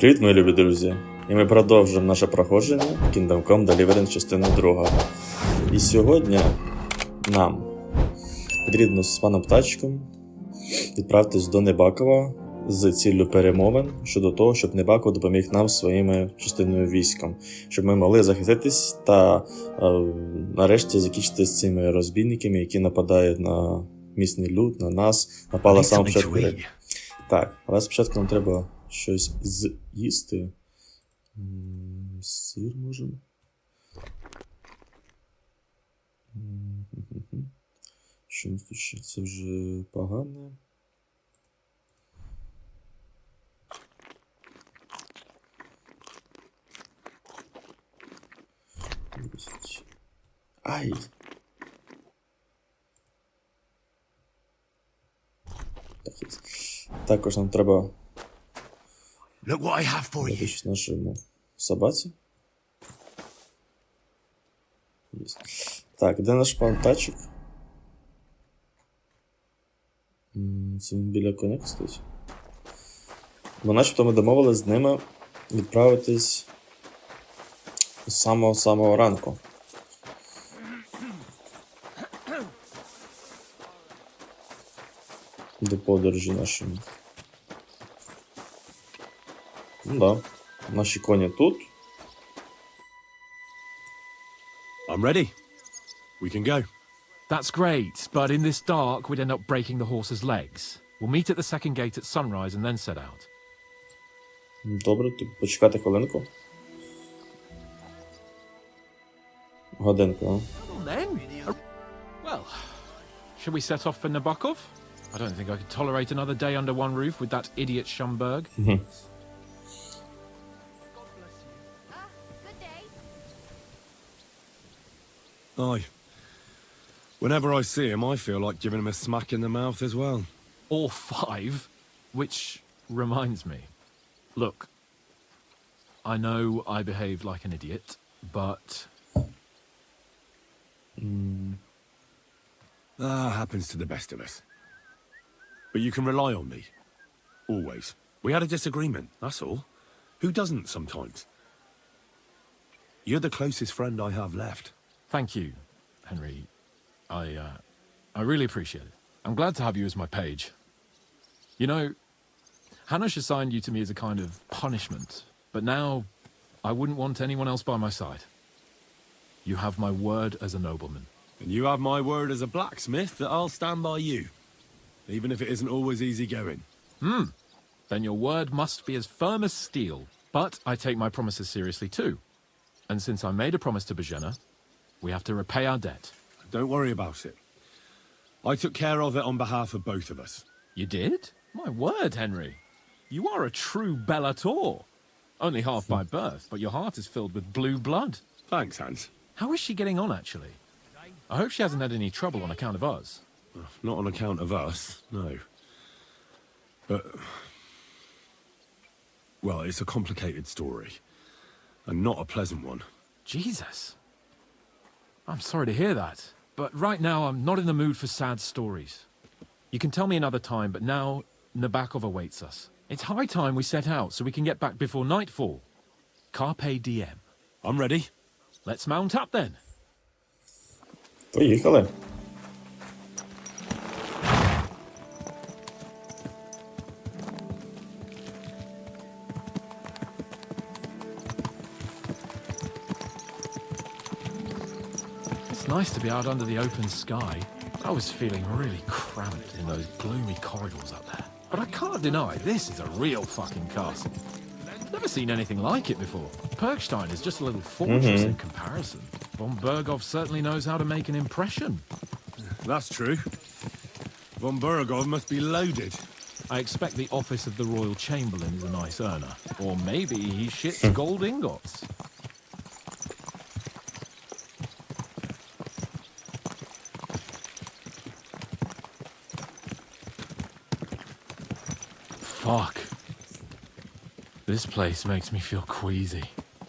Привіт, мої любі друзі! І ми продовжуємо наше проходження KINGDOM COME DELIVERANCE частина 2. І сьогодні нам потрібно з паном Птачком відправитись до Небакова з ціллю перемовин щодо того, щоб Небаков допоміг нам своїми частиною військом, щоб ми могли захиститись та нарешті закінчити з цими розбійниками, які нападають на місний люд, на нас, напали саме початку. Так, але спочатку нам треба щось з'їсти. Сир можемо. Що у нас тут ще? Це вже погане. Ай! Також нам треба щось нашому собаці. Так, де наш пан Тачик? Це він біля коня, кстати. Бо начебто ми домовились з ними відправитись з самого ранку. До подорожі нашої. Ну да, наші коні тут. I'm ready. We can go. That's great, but in this dark we'd end up breaking the horse's legs. We'll meet at the second gate at sunrise and then set out. Добре, то почекати хвилинку. Годинку, а? Then? Well, should we set off for Nabokov? I don't think I could tolerate another day under one roof with that idiot Schomburg. Aye. Whenever I see him, I feel like giving him a smack in the mouth as well. Or 5, which reminds me. Look, I know I behaved like an idiot, but... Happens to the best of us. But you can rely on me. Always. We had a disagreement, that's all. Who doesn't sometimes? You're the closest friend I have left. Thank you, Henry. I really appreciate it. I'm glad to have you as my page. You know, Hanish assigned you to me as a kind of punishment, but now I wouldn't want anyone else by my side. You have my word as a nobleman. And you have my word as a blacksmith that I'll stand by you. Even if it isn't always easy going. Then your word must be as firm as steel. But I take my promises seriously too. And since I made a promise to Bojena, we have to repay our debt. Don't worry about it. I took care of it on behalf of both of us. You did? My word, Henry. You are a true bellator. Only half by birth, but your heart is filled with blue blood. Thanks, Hans. How is she getting on, actually? I hope she hasn't had any trouble on account of us. Not on account of us, no. But... well, it's a complicated story. And not a pleasant one. Jesus. I'm sorry to hear that. But right now, I'm not in the mood for sad stories. You can tell me another time, but now Nabakov awaits us. It's high time we set out so we can get back before nightfall. Carpe diem. I'm ready. Let's mount up then. Поїхали. It's nice to be out under the open sky. I was feeling really cramped in those gloomy corridors up there. But I can't deny, this is a real fucking castle. I've never seen anything like it before. Perkstein is just a little fortress in comparison. Von Bergov certainly knows how to make an impression. That's true. Von Bergov must be loaded. I expect the office of the Royal Chamberlain is a nice earner. Or maybe he shits gold ingots. Fuck. This place makes me feel queasy.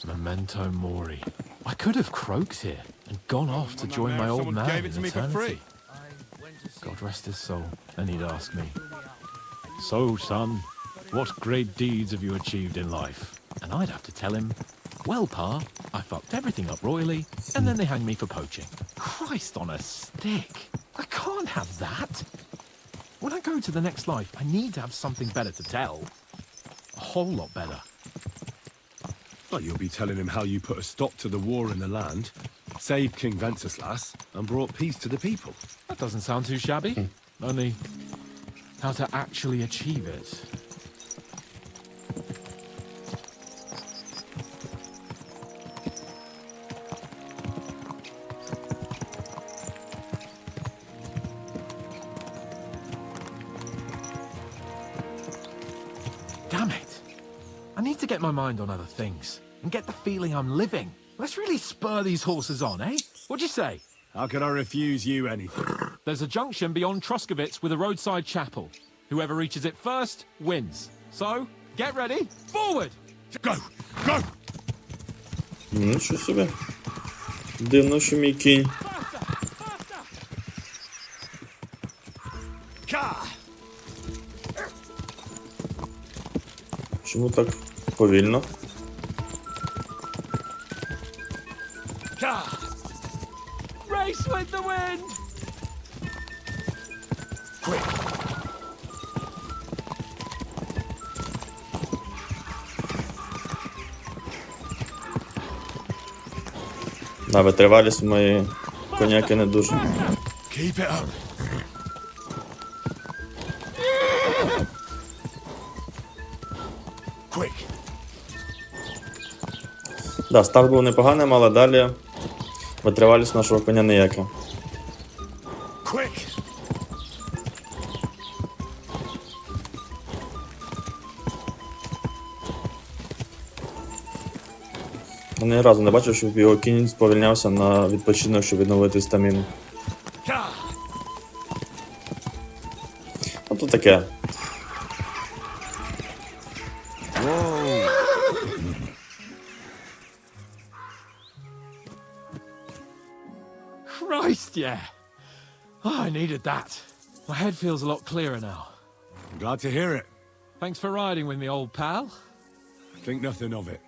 Memento mori. I could have croaked here and gone off to join my old man in eternity. God rest his soul. And he'd ask me, "So, son, what great deeds have you achieved in life? And I'd have to tell him, well, Pa, I fucked everything up royally, and then they hanged me for poaching. Christ on a stick. I can't have that. When I go to the next life, I need to have something better to tell. A whole lot better. Well, you'll be telling him how you put a stop to the war in the land, saved King Wenceslas, and brought peace to the people. That doesn't sound too shabby. Only, how to actually achieve it. Damn it. I need to get my mind on other things and get the feeling I'm living. Let's really spur these horses on, eh? What'd you say? How can I refuse you anything? There's a junction beyond Troskovitz with a roadside chapel. Whoever reaches it first wins. So, get ready. Forward! Go! Go! Нічого собі. Дивно, що мій кінь. Чому так повільно? Race with the wind! На витривалість мої коняки не дуже. Keep it up. Quick. Да, старт був непоганим, але далі витривалість нашого коня ніяка. Quick. Я ні разу не бачив, щоб його кінь сповільнявся на відпочинок, щоб відновити стаміну. Ну, то таке. Christ, yeah. Oh, I needed that. My head feels a lot clearer now. I'm glad to hear it. Thanks for riding with me, old pal. Think nothing of it.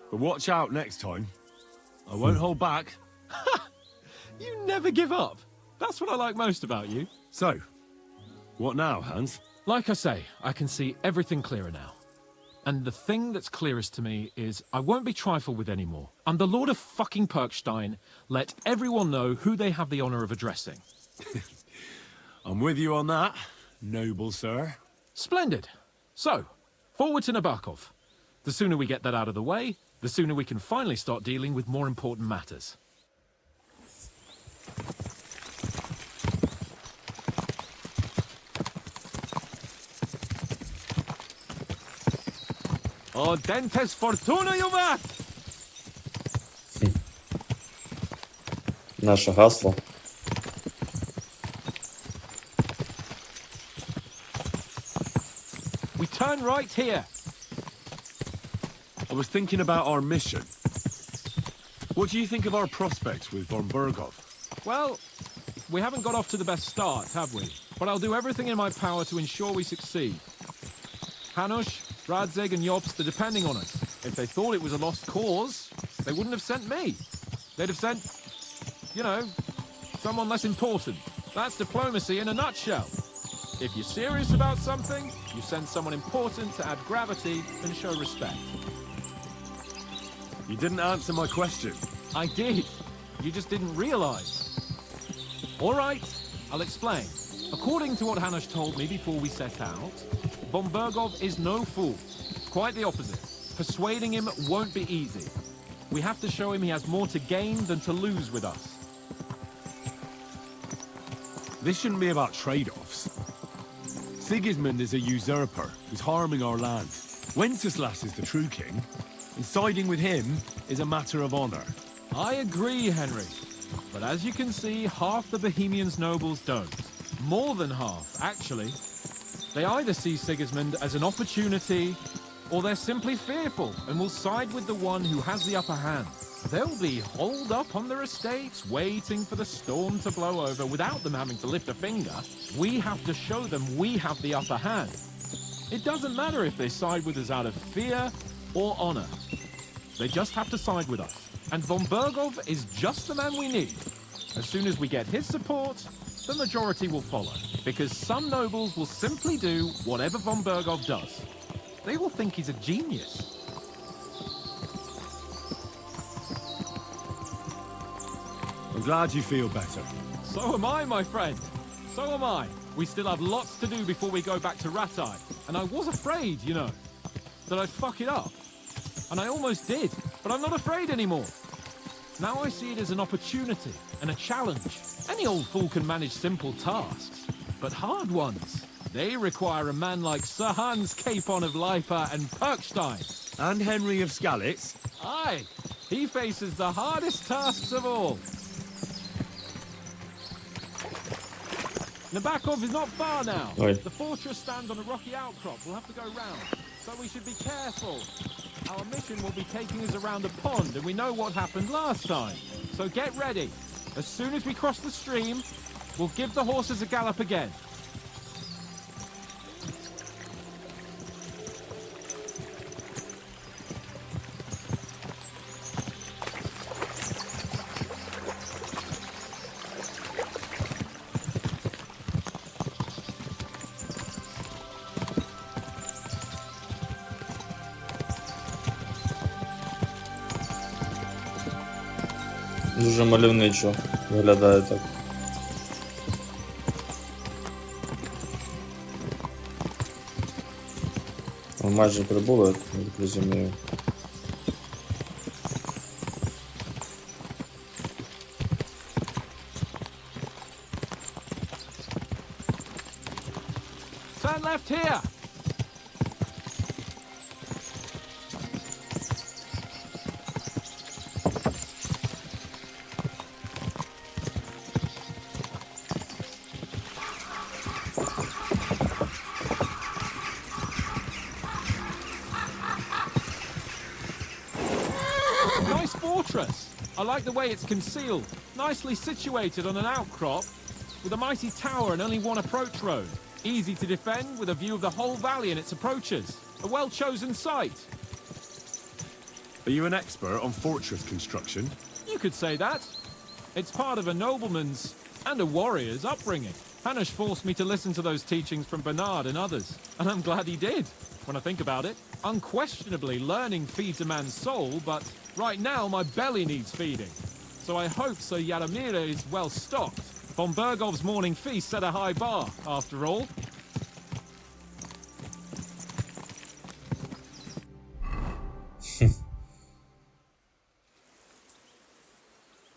But watch out next time. I won't hold back. You never give up. That's what I like most about you. So, what now, Hans? Like I say, I can see everything clearer now. And the thing that's clearest to me is I won't be trifled with anymore. I'm the Lord of fucking Perkstein. Let everyone know who they have the honor of addressing. I'm with you on that, noble sir. Splendid. So, forward to Nabokov. The sooner we get that out of the way, the sooner we can finally start dealing with more important matters. O dentes fortuna, Juvat! Наше гасло. We turn right here. I was thinking about our mission. What do you think of our prospects with von Berghoff? Well, we haven't got off to the best start, have we? But I'll do everything in my power to ensure we succeed. Hanush, Radzig and Jobst are depending on us. If they thought it was a lost cause, they wouldn't have sent me. They'd have sent, you know, someone less important. That's diplomacy in a nutshell. If you're serious about something, you send someone important to add gravity and show respect. You didn't answer my question. I did. You just didn't realize. All right, I'll explain. According to what Hanush told me before we set out, von Berghoff is no fool. Quite the opposite. Persuading him won't be easy. We have to show him he has more to gain than to lose with us. This shouldn't be about trade-offs. Sigismund is a usurper who's harming our land. Wenceslas is the true king, and siding with him is a matter of honor. I agree, Henry. But as you can see, half the Bohemians' nobles don't. More than half, actually. They either see Sigismund as an opportunity, or they're simply fearful and will side with the one who has the upper hand. They'll be holed up on their estates, waiting for the storm to blow over without them having to lift a finger. We have to show them we have the upper hand. It doesn't matter if they side with us out of fear or honor. They just have to side with us. And von Bergov is just the man we need. As soon as we get his support, the majority will follow. Because some nobles will simply do whatever von Bergov does. They will think he's a genius. I'm glad you feel better. So am I, my friend. So am I. We still have lots to do before we go back to Ratai. And I was afraid, you know, that I'd fuck it up. And I almost did. But I'm not afraid anymore. Now I see it as an opportunity and a challenge. Any old fool can manage simple tasks. But hard ones, they require a man like Sir Hans Capon of Leipa and Perkstein. And Henry of Skalitz. Aye, he faces the hardest tasks of all. Nabakov is not far now. Oi. The fortress stands on a rocky outcrop. We'll have to go round. So we should be careful. Our mission will be taking us around a pond, and we know what happened last time. So get ready. As soon as we cross the stream, we'll give the horses a gallop again. Дуже мальовничо виглядає так. Ми майже прибули, я так розумію. Turn left here. Nice fortress. I like the way it's concealed. Nicely situated on an outcrop with a mighty tower and only one approach road. Easy to defend with a view of the whole valley and its approaches. A well-chosen site. Are you an expert on fortress construction? You could say that. It's part of a nobleman's and a warrior's upbringing. Hanush forced me to listen to those teachings from Bernard and others, and I'm glad he did. When I think about it, unquestionably learning feeds a man's soul, but right now my belly needs feeding. So I hope Sir Yaramira is well stocked. Von Bergov's morning feast set a high bar, after all.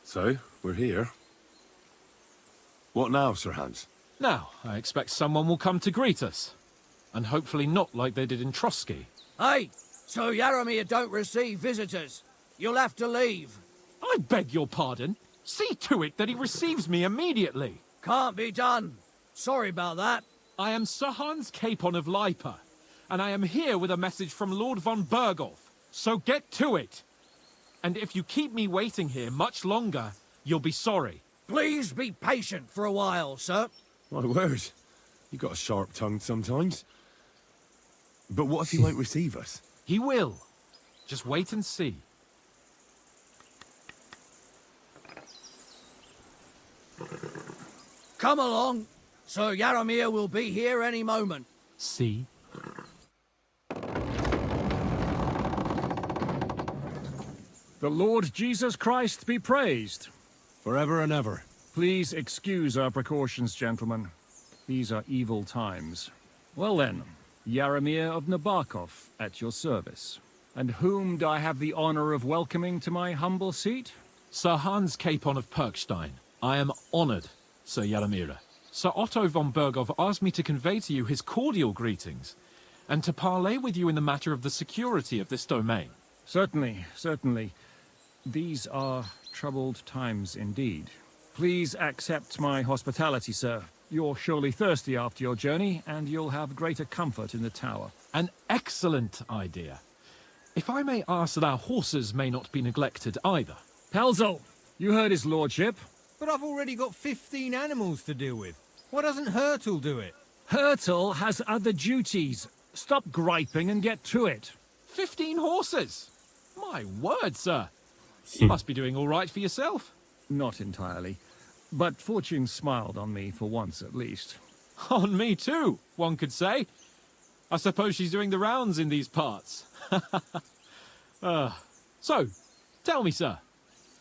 So, we're here. What now, Sir Hans? Now, I expect someone will come to greet us. And hopefully not like they did in Trotsky. Hey, so Yaramir don't receive visitors. You'll have to leave. I beg your pardon. See to it that he receives me immediately. Can't be done. Sorry about that. I am Sir Hans Capon of Leipa, and I am here with a message from Lord von Bergov. So get to it. And if you keep me waiting here much longer, you'll be sorry. Please be patient for a while, sir. My word. You got a sharp tongue sometimes. But what if he won't receive us? He will. Just wait and see. Come along. Sir Yaramir will be here any moment. See? The Lord Jesus Christ be praised. Forever and ever. Please excuse our precautions, gentlemen. These are evil times. Well then, Yaramir of Nabakov at your service. And whom do I have the honor of welcoming to my humble seat? Sir Hans Capon of Perkstein. I am honored, Sir Yaramira. Sir Otto von Bergov asked me to convey to you his cordial greetings, and to parley with you in the matter of the security of this domain. Certainly, certainly. These are troubled times indeed. Please accept my hospitality, sir. You're surely thirsty after your journey, and you'll have greater comfort in the tower. An excellent idea. If I may ask that our horses may not be neglected either. Pelzel, you heard his lordship. But I've already got 15 animals to deal with. Why doesn't Hurtle do it? Hurtle has other duties. Stop griping and get to it. 15 horses! My word, sir. You must be doing all right for yourself. Not entirely. But fortune smiled on me for once at least. On me too, one could say. I suppose she's doing the rounds in these parts. So, tell me, sir,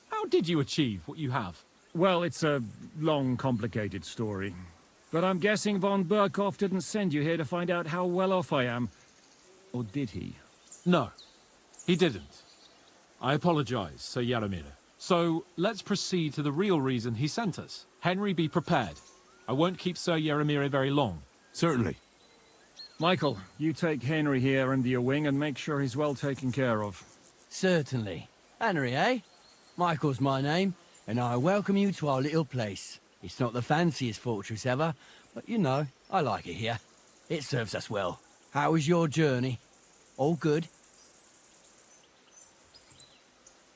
how did you achieve what you have? Well, it's a long, complicated story. But I'm guessing von Burkhoff didn't send you here to find out how well off I am. Or did he? No, he didn't. I apologize, Sir Jaromir. So, let's proceed to the real reason he sent us. Henry, be prepared. I won't keep Sir Jaromir very long. Certainly. Michael, you take Henry here under your wing and make sure he's well taken care of. Certainly. Henry, eh? Michael's my name, and I welcome you to our little place. It's not the fanciest fortress ever, but you know, I like it here. It serves us well. How was your journey? All good?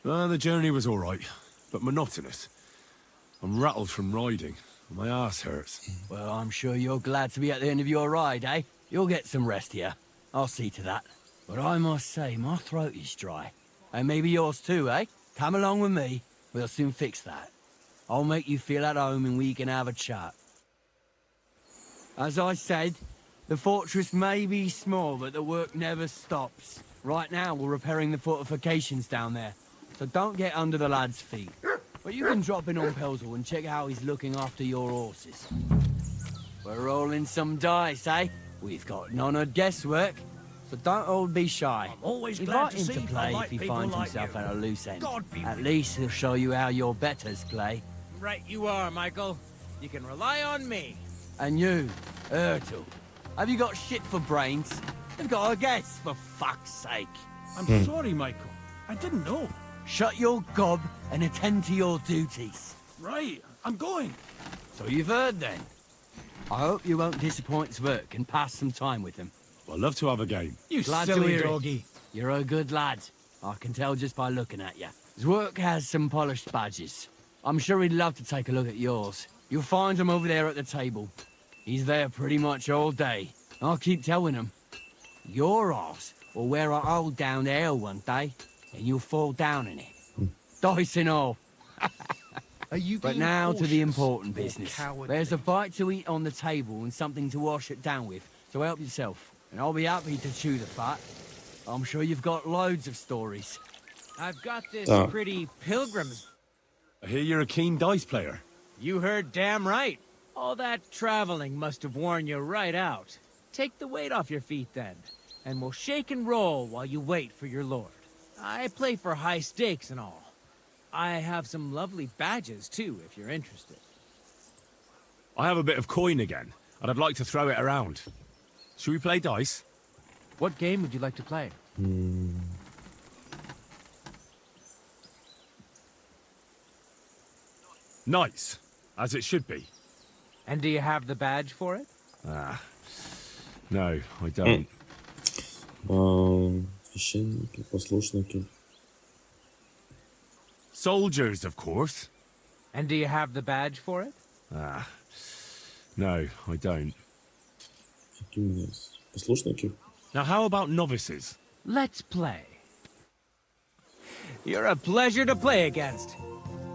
The journey was all right, but monotonous. I'm rattled from riding, and my ass hurts. Well, I'm sure you're glad to be at the end of your ride, eh? You'll get some rest here. I'll see to that. But I must say, my throat is dry. And maybe yours too, eh? Come along with me. We'll soon fix that. I'll make you feel at home and we can have a chat. As I said, the fortress may be small, but the work never stops. Right now, we're repairing the fortifications down there, so don't get under the lad's feet. But you can drop in on Pelzel and check how he's looking after your horses. We're rolling some dice, eh? We've got none of guesswork, so don't all be shy. I'm always Invite glad to him see to play polite if he people finds like himself you. at a loose end. God be At with least he'll show you how your betters play. Right you are, Michael. You can rely on me. And you, Ertl, have you got shit for brains? You've got a guess, for fuck's sake. I'm sorry, Michael. I didn't know. Shut your gob and attend to your duties. Right, I'm going. So you've heard then. I hope you won't disappoint Zwerk and pass some time with him. I'd love to have a game. You Glad to silly hear it. doggy. You're a good lad. I can tell just by looking at you. Zwerk has some polished badges. I'm sure he'd love to take a look at yours. You'll find him over there at the table. He's there pretty much all day. I'll keep telling him. Your arse will wear a hole down there one day, and you'll fall down in it. Dice and all. Are you But being now to the cautious important or business. cowardly? There's a bite to eat on the table and something to wash it down with, so help yourself. And I'll be happy to chew the fat. I'm sure you've got loads of stories. I've got this Oh. pretty pilgrim's. I hear you're a keen dice player. You heard damn right. All that traveling must have worn you right out. Take the weight off your feet then, and we'll shake and roll while you wait for your lord. I play for high stakes and all. I have some lovely badges too, if you're interested. I have a bit of coin again, and I'd like to throw it around. Should we play dice? What game would you like to play? Nice, as it should be. And do you have the badge for it? No, I don't. Священники, послушники. Soldiers, of course. And do you have the badge for it? No, I don't. Які у мене? Послушників? Now, how about novices? Let's play. You're a pleasure to play against.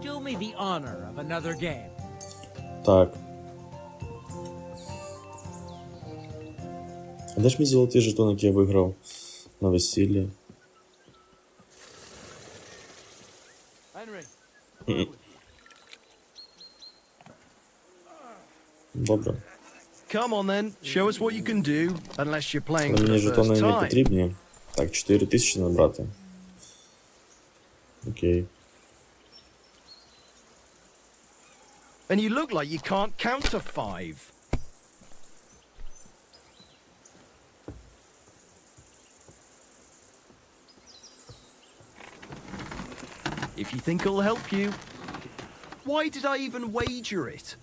Do me the honor of another game. Так. А де ж мій золотий жетон, який я виграв на весіллі? Henry. Добре. Come on then, show us what you can do, unless you're playing Але for мені the жетони first не time. потрібні. Так, 4000 набрати. Окей. And you look like you can't count to 5. If you think it'll help you. Why did I even wager it?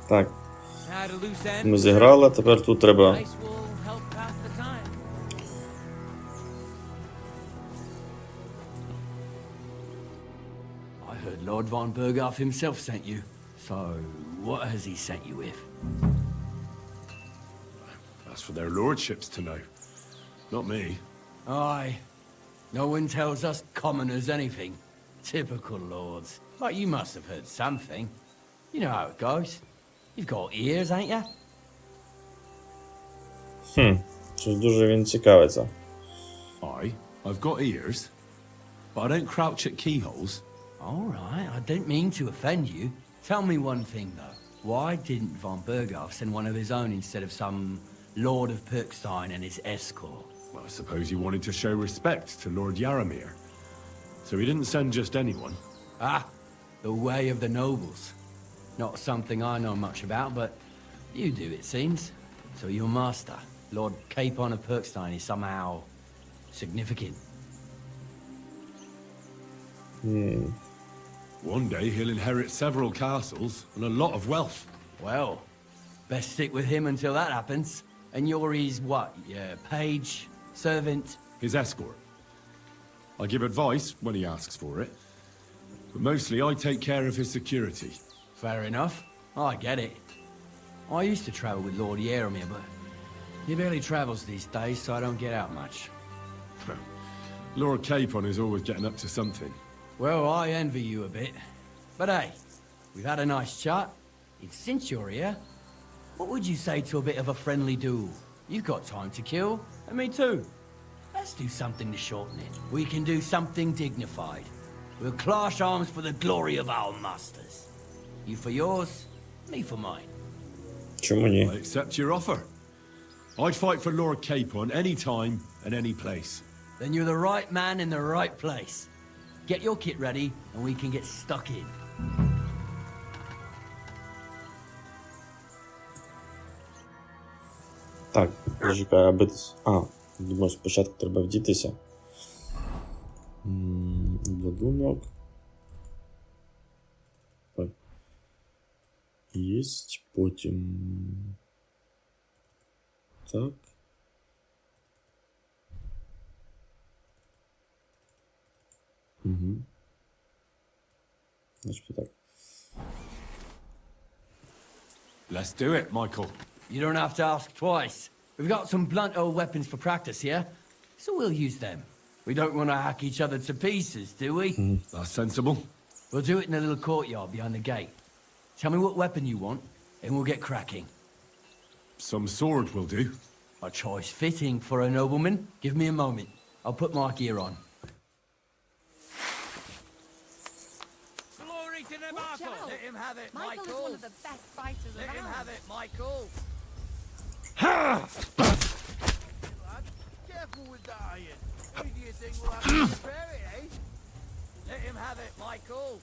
Так, Had a loose end. ми зіграли, а тепер тут треба. Dice will help pass the time. I heard Lord von Berghoff himself sent you. So, What has he sent you with? That's for their lordships to know. Not me. Aye. No one tells us commoners anything. Typical lords. But you must have heard something. You know how it goes. You've got ears, ain't you? Щось дуже він цікавиться. I've got ears, but I don't crouch at keyholes. All right, I didn't mean to offend you. Tell me one thing, though. Why didn't von Berghoff send one of his own instead of some Lord of Perkstein and his escort? Well, I suppose he wanted to show respect to Lord Yaramir. So he didn't send just anyone. Ah, the way of the nobles. Not something I know much about, but you do, it seems. So your master, Lord Capon of Perkstein, is somehow significant. One day he'll inherit several castles and a lot of wealth. Well, best stick with him until that happens. And you're his what? Page? Servant? His escort. I give advice when he asks for it, but mostly I take care of his security. Fair enough. I get it. I used to travel with Lord Yaramir, but he barely travels these days, so I don't get out much. Lord Capon is always getting up to something. Well, I envy you a bit. But hey, we've had a nice chat. And since you're here, what would you say to a bit of a friendly duel? You've got time to kill, and me too. Let's do something to shorten it. We can do something dignified. We'll clash arms for the glory of our masters. You for yours, me for mine. Чому ні? I accept your offer. I'd fight for Lord Capon any time and any place. Then you're the right man in the right place. Get your kit ready, and we can get stuck in. Так, зачекай, аби... думаю, спочатку треба вдітися. Обладунок. Ой. Єсть, потім... Так. Значить, так. Let's do it, Michael. You don't have to ask twice. We've got some blunt old weapons for practice here, so we'll use them. We don't want to hack each other to pieces, do we? That's sensible. We'll do it in a little courtyard behind the gate. Tell me what weapon you want, and we'll get cracking. Some sword will do. A choice fitting for a nobleman. Give me a moment. I'll put my gear on. Glory to the Watch battle! out. Let him have it, Michael is one of the best fighters Let him around. have it, Michael! Careful with the iron. Who do you think will have to repair it, eh? Let him have it, Michael!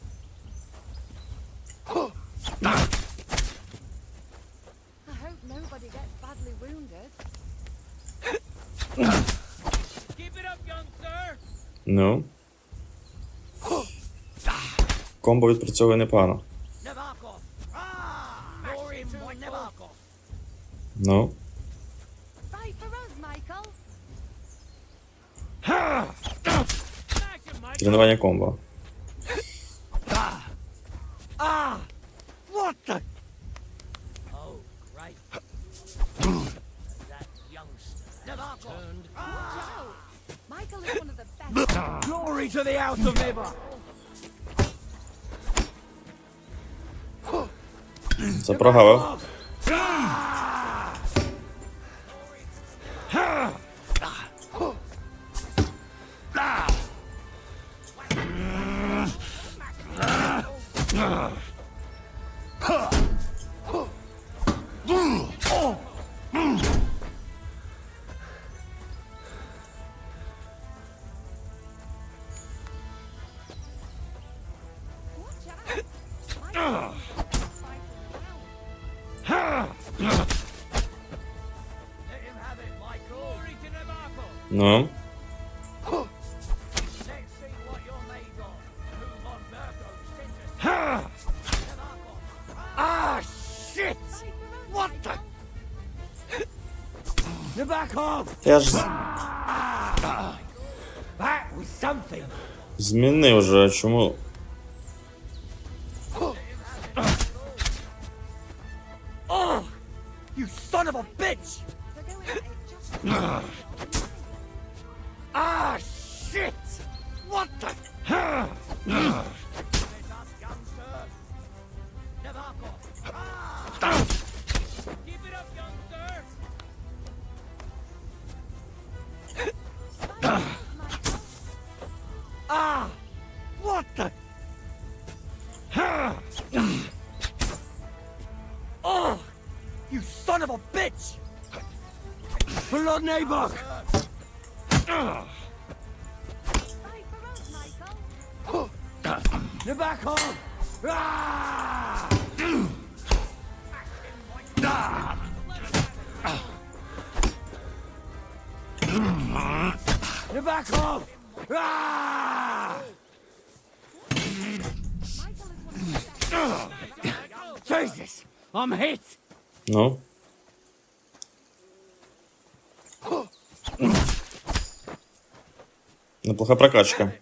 I hope nobody gets badly wounded. Keep it up, young sir! Ну. Комбо відпрацьовує непогано. Nabokov! For him, Nabokov! Ну. Fight for us, Michael. Smash him, Michael! Тренування комбо. What the? Oh, great. That youngster Nabokov! Watch out. Michael is one of the best. Glory to the house of Nibba! Це прогавив. Watch out. Michael is fighting around. Let him have it, Michael! Glory to Nabokov! Ну. Let's see what you're made of. Who von Bergo sent us? Nabokov! Ah, shit! Fight for us, What the? Michael. Nabokov! Я ж That was something! змінив вже, чому? You son of a bitch! We're going at it just Ah, shit! What the? Keep it up, youngster! Ah! What the? Oh! You son of a bitch! Blood neighbor! fight for us, Michael. You're back home! Ah! You're back home! Ah! Michael is one of the best. Jesus! I'm hit! Ну. Неплоха прокачка.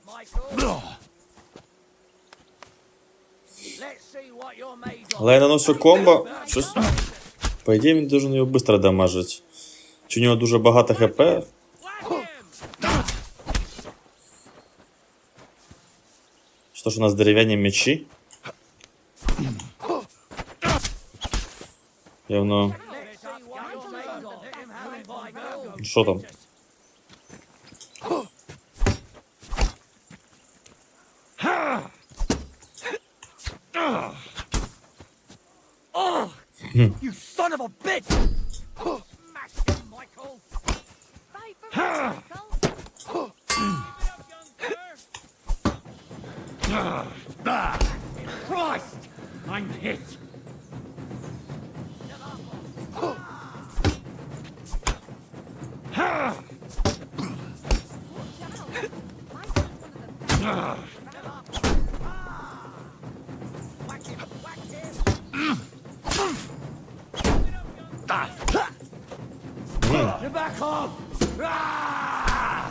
Але я наношу комбо. Щось. По ідеї він дуже його швидко дамажить. Чи у нього дуже багато хп? Що ж у нас дерев'яні мечі? Явно. Що там? You son of a bitch! Fight for us, Michael. Christ! I'm hit! You're back home! Ah!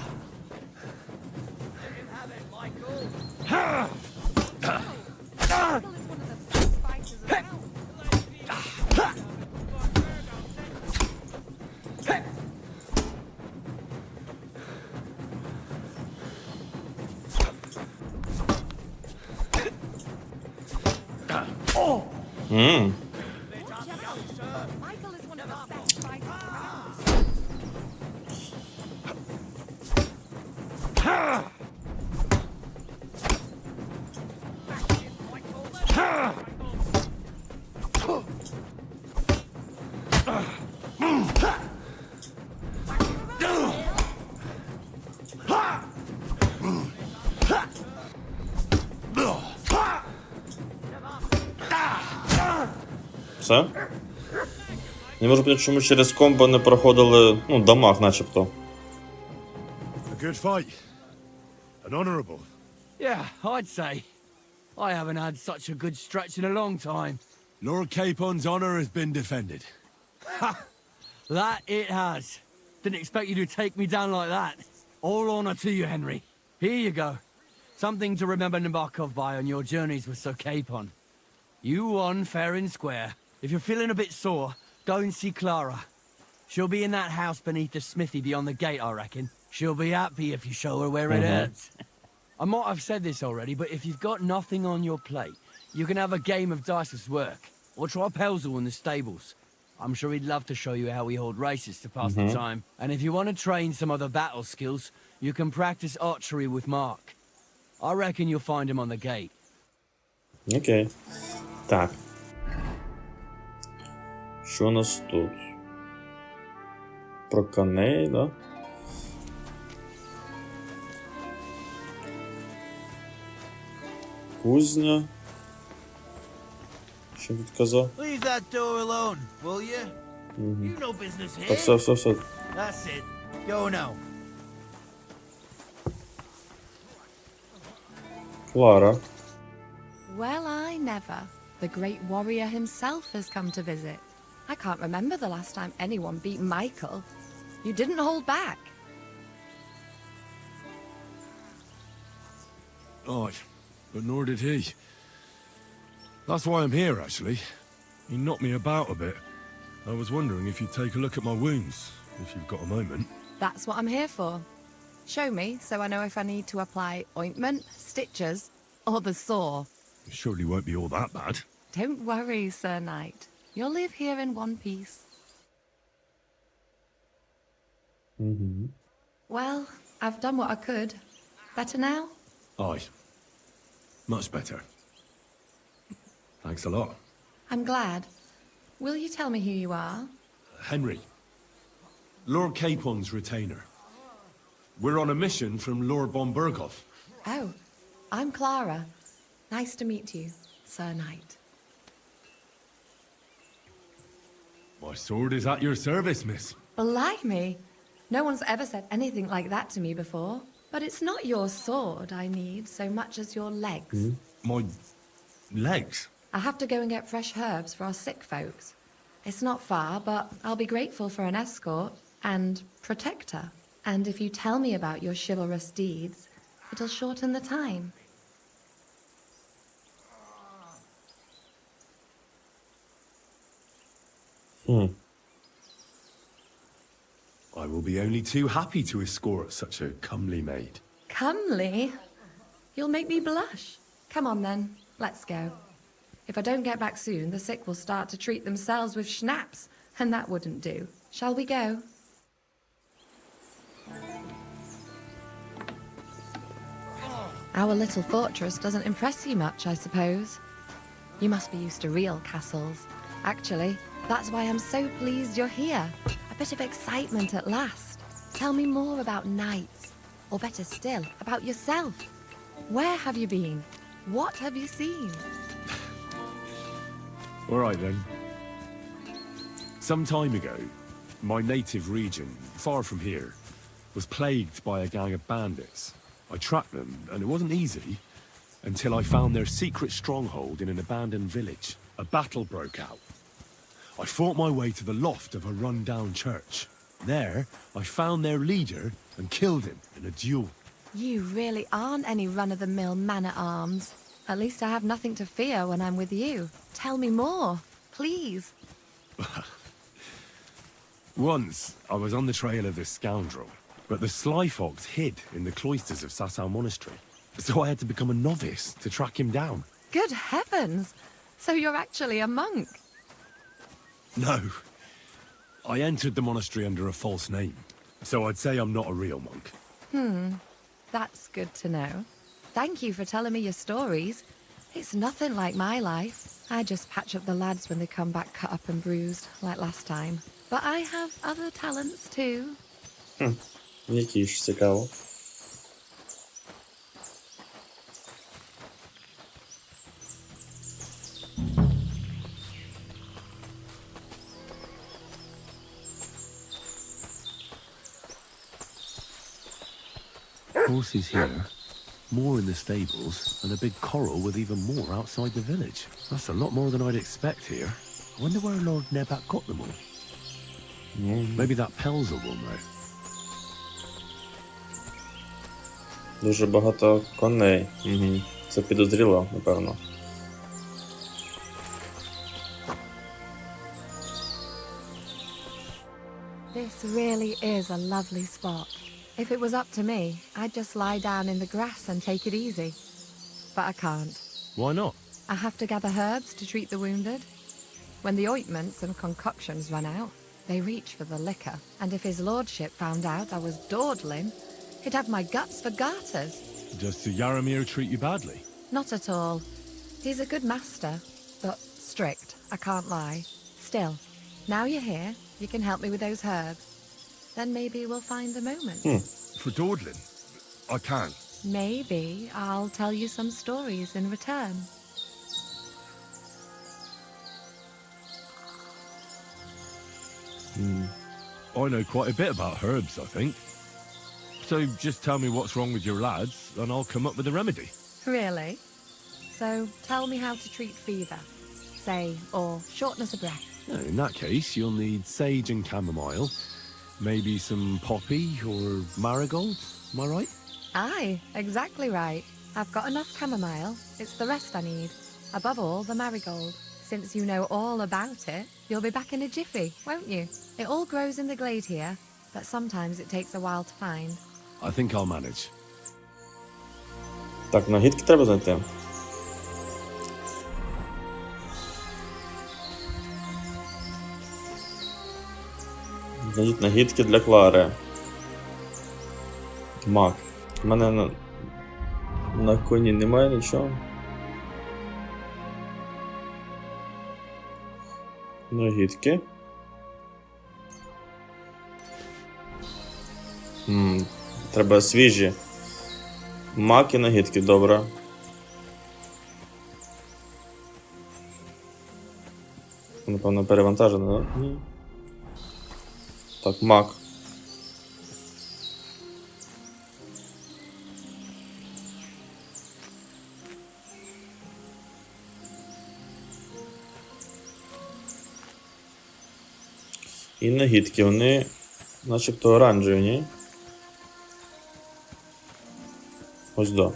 Michael is one of the best fighters around. Michael is one of the best fighters around. Все? Не можу понять, чому через комбо не проходили, ну, дамаг начебто. A good fight. An honourable. Yeah, I'd say. I haven't had such a good stretch in a long time. Lord Capon's honour has been defended. That it has. Didn't expect you to take me down like that. All honor to you, Henry. Here you go. Something to remember Nabokov by on your journeys with Sir Capon. You won fair and square. If you're feeling a bit sore, go and see Clara. She'll be in that house beneath the smithy beyond the gate, I reckon. She'll be happy if you show her where it hurts. I might have said this already, but if you've got nothing on your plate, you can have a game of dice's work. Or try Pelzel in the stables. I'm sure he'd love to show you how we hold races to pass the time. And if you want to train some other battle skills, you can practice archery with Mark. I reckon you'll find him on the gate. Окей. Так. Що у нас тут? Про коней, да? Кузня. Що тут казав? Leave that door alone, will you? You no business here. Так, все. That's it. Go now. Клара. Well, I never. The great warrior himself has come to visit. I can't remember the last time anyone beat Michael. You didn't hold back. Aye, but nor did he. That's why I'm here, actually. He knocked me about a bit. I was wondering if you'd take a look at my wounds, if you've got a moment. That's what I'm here for. Show me so I know if I need to apply ointment, stitches, or the saw. It surely won't be all that bad. Don't worry, Sir Knight. You'll live here in one piece. Well, I've done what I could. Better now? Aye. Much better. Thanks a lot. I'm glad. Will you tell me who you are? Henry. Lord Capon's retainer. We're on a mission from Lord Bombergoff. Oh, I'm Clara. Nice to meet you, Sir Knight. My sword is at your service, miss. Blimey! No one's ever said anything like that to me before. But it's not your sword I need so much as your legs. My legs? I have to go and get fresh herbs for our sick folks. It's not far, but I'll be grateful for an escort and protector. And if you tell me about your chivalrous deeds, it'll shorten the time. I will be only too happy to escort such a comely maid. Comely? You'll make me blush. Come on then, let's go. If I don't get back soon, the sick will start to treat themselves with schnapps, and that wouldn't do. Shall we go? Our little fortress doesn't impress you much, I suppose. You must be used to real castles. Actually, that's why I'm so pleased you're here. A bit of excitement at last. Tell me more about knights, or better still, about yourself. Where have you been? What have you seen? All right then. Some time ago, my native region, far from here, was plagued by a gang of bandits. I tracked them, and it wasn't easy, until I found their secret stronghold in an abandoned village. A battle broke out. I fought my way to the loft of a run-down church. There, I found their leader and killed him in a duel. You really aren't any run-of-the-mill man-at-arms. At least I have nothing to fear when I'm with you. Tell me more, please. Once, I was on the trail of this scoundrel, but the sly fox hid in the cloisters of Sasau Monastery. So I had to become a novice to track him down. Good heavens! So you're actually a monk? No. I entered the monastery under a false name, so I'd say I'm not a real monk. That's good to know. Thank you for telling me your stories. It's nothing like my life. I just patch up the lads when they come back cut up and bruised, like last time. But I have other talents too. Які ж цікаво. Horses here, more in the stables, and a big corral with even more outside the village. That's a lot more than I'd expect here. I wonder where Lord Nebat got them all. Maybe that Pelzer will know. Дуже багато коней. Це підозріло, напевно. This really is a lovely spot. If it was up to me, I'd just lie down in the grass and take it easy. But I can't. Why not? I have to gather herbs to treat the wounded. When the ointments and concoctions run out, they reach for the liquor. And if his lordship found out I was dawdling, he'd have my guts for garters. Does Sir Yaramir treat you badly? Not at all. He's a good master, but strict, I can't lie. Still, now you're here, you can help me with those herbs. Then maybe we'll find a moment. For dawdling? I can't. Maybe I'll tell you some stories in return. I know quite a bit about herbs, I think. So just tell me what's wrong with your lads, and I'll come up with a remedy. Really? So tell me how to treat fever, say, or shortness of breath. In that case, you'll need sage and chamomile, maybe some poppy or marigold, am I right? Aye, exactly right. I've got enough chamomile. It's the rest I need. Above all, the marigold. since you know all about it, you'll be back in a jiffy, won't you? It all grows in the glade here, but sometimes it takes a while to find. I think I'll manage. Так, нагідки треба знайти. Знайдіть нагідки для Клари. Мак. У мене на коні немає нічого. Нагідки. Треба свіжі. Мак і нагідки, добре. Напевно, перевантажено, да? Ні. Так, мак. І нагідки, вони начебто оранжеві, ні? Ось до.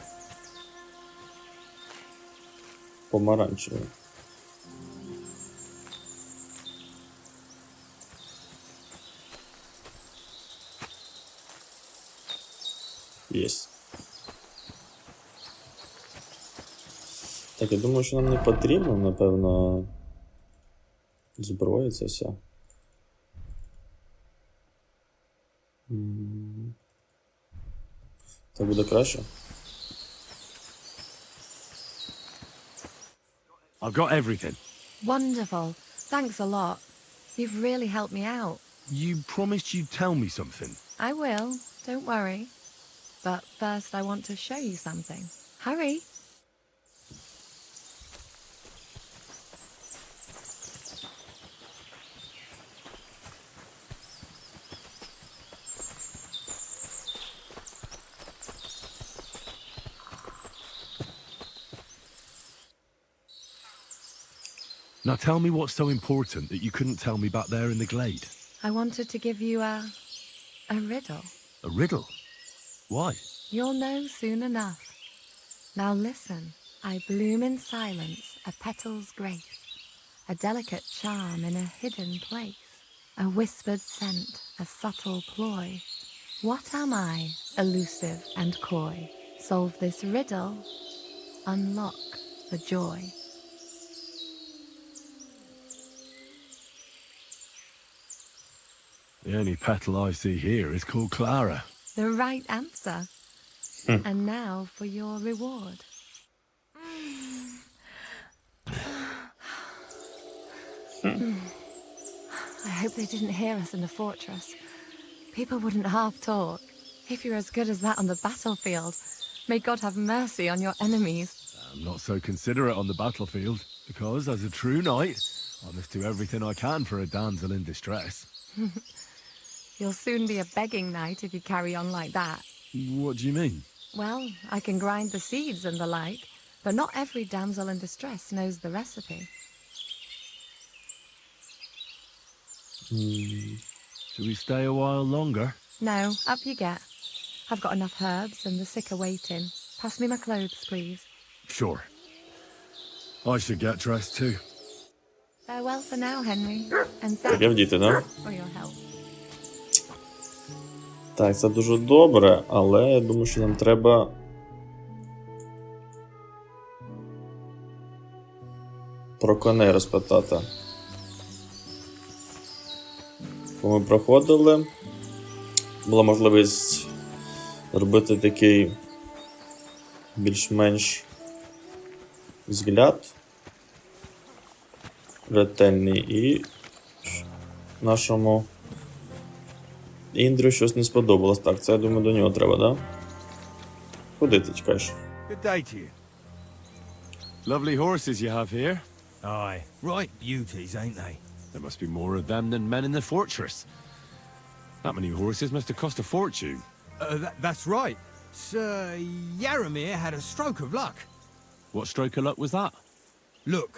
Помаранчеві. Єсть. Так, я думаю, що нам не потрібно, напевно, зброя ця вся. Це буде краще. I've got everything. Wonderful. Thanks a lot. You've really helped me out. You promised you'd tell me something. I will, don't worry. But first I want to show you something. Hurry. Now tell me what's so important that you couldn't tell me back there in the glade. I wanted to give you a riddle. A riddle? Why? You'll know soon enough. Now listen. I bloom in silence, a petal's grace, a delicate charm in a hidden place, a whispered scent, a subtle ploy. What am I, elusive and coy? Solve this riddle, unlock the joy. The only petal I see here is called Clara. The right answer. And now for your reward. I hope they didn't hear us in the fortress. People wouldn't half talk. If you're as good as that on the battlefield, may God have mercy on your enemies. I'm not so considerate on the battlefield, because as a true knight, I must do everything I can for a damsel in distress. You'll soon be a begging knight if you carry on like that. What do you mean? Well, I can grind the seeds and the like, but not every damsel in distress knows the recipe. Should we stay a while longer? No, up you get. I've got enough herbs and the sick are waiting. Pass me my clothes, please. Sure. I should get dressed too. Farewell for now, Henry, and Таке вдіти, да? for your help. Так, це дуже добре, але я думаю, що нам треба про коней розпитати. Коли ми проходили, була можливість зробити такий більш-менш взгляд ретельний, і нашому Індрю щось не сподобалось. Так, це, я думаю, до нього треба, да? Куди ти чекаєш? Good day to you. Lovely horses you have here. Aye, right beauties, ain't they? There must be more of them than men in the fortress. That many horses must have cost a fortune. That's right. Sir Yaramir had a stroke of luck. What stroke of luck was that? Look,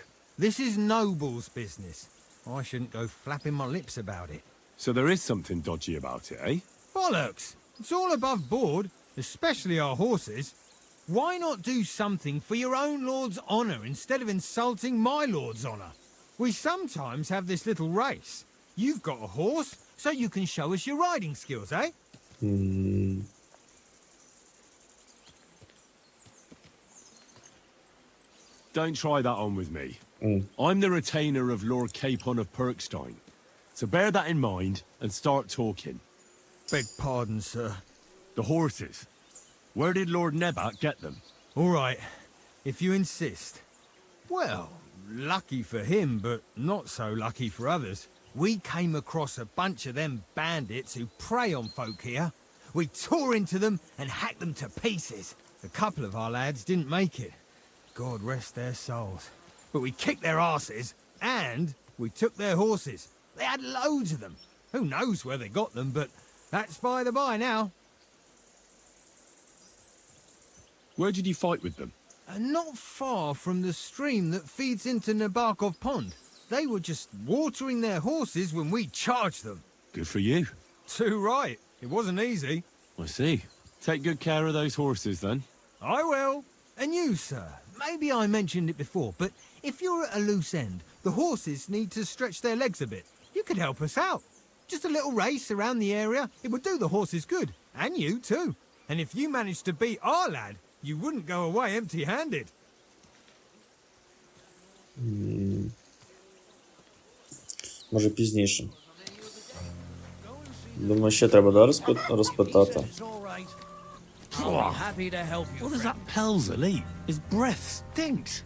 this is noble's business. I shouldn't go flapping my lips about it. So there is something dodgy about it, eh? Bollocks! It's all above board, especially our horses. Why not do something for your own lord's honour instead of insulting my lord's honour? We sometimes have this little race. You've got a horse, so you can show us your riding skills, eh? Don't try that on with me. I'm the retainer of Lord Capon of Perkstein. So bear that in mind and start talking. Beg pardon, sir. The horses. Where did Lord Nebat get them? All right, if you insist. Well, lucky for him, but not so lucky for others. We came across a bunch of them bandits who prey on folk here. We tore into them and hacked them to pieces. A couple of our lads didn't make it. God rest their souls. But we kicked their asses, and we took their horses. They had loads of them. Who knows where they got them, but that's by the by now. Where did you fight with them? Not far from the stream that feeds into Nabokov Pond. They were just watering their horses when we charged them. Good for you. Too right. It wasn't easy. I see. Take good care of those horses, then. I will. And you, sir. Maybe I mentioned it before, but if you're at a loose end, the horses need to stretch their legs a bit. You could help us out. Just a little race around the area. It would do the horses good. And you, too. And if you managed to beat our lad, you wouldn't go away empty-handed. Може пізніше. Думаю, ще треба, да, розпитати. Happy to help you. What does that Pelzel eat? His breath stinks.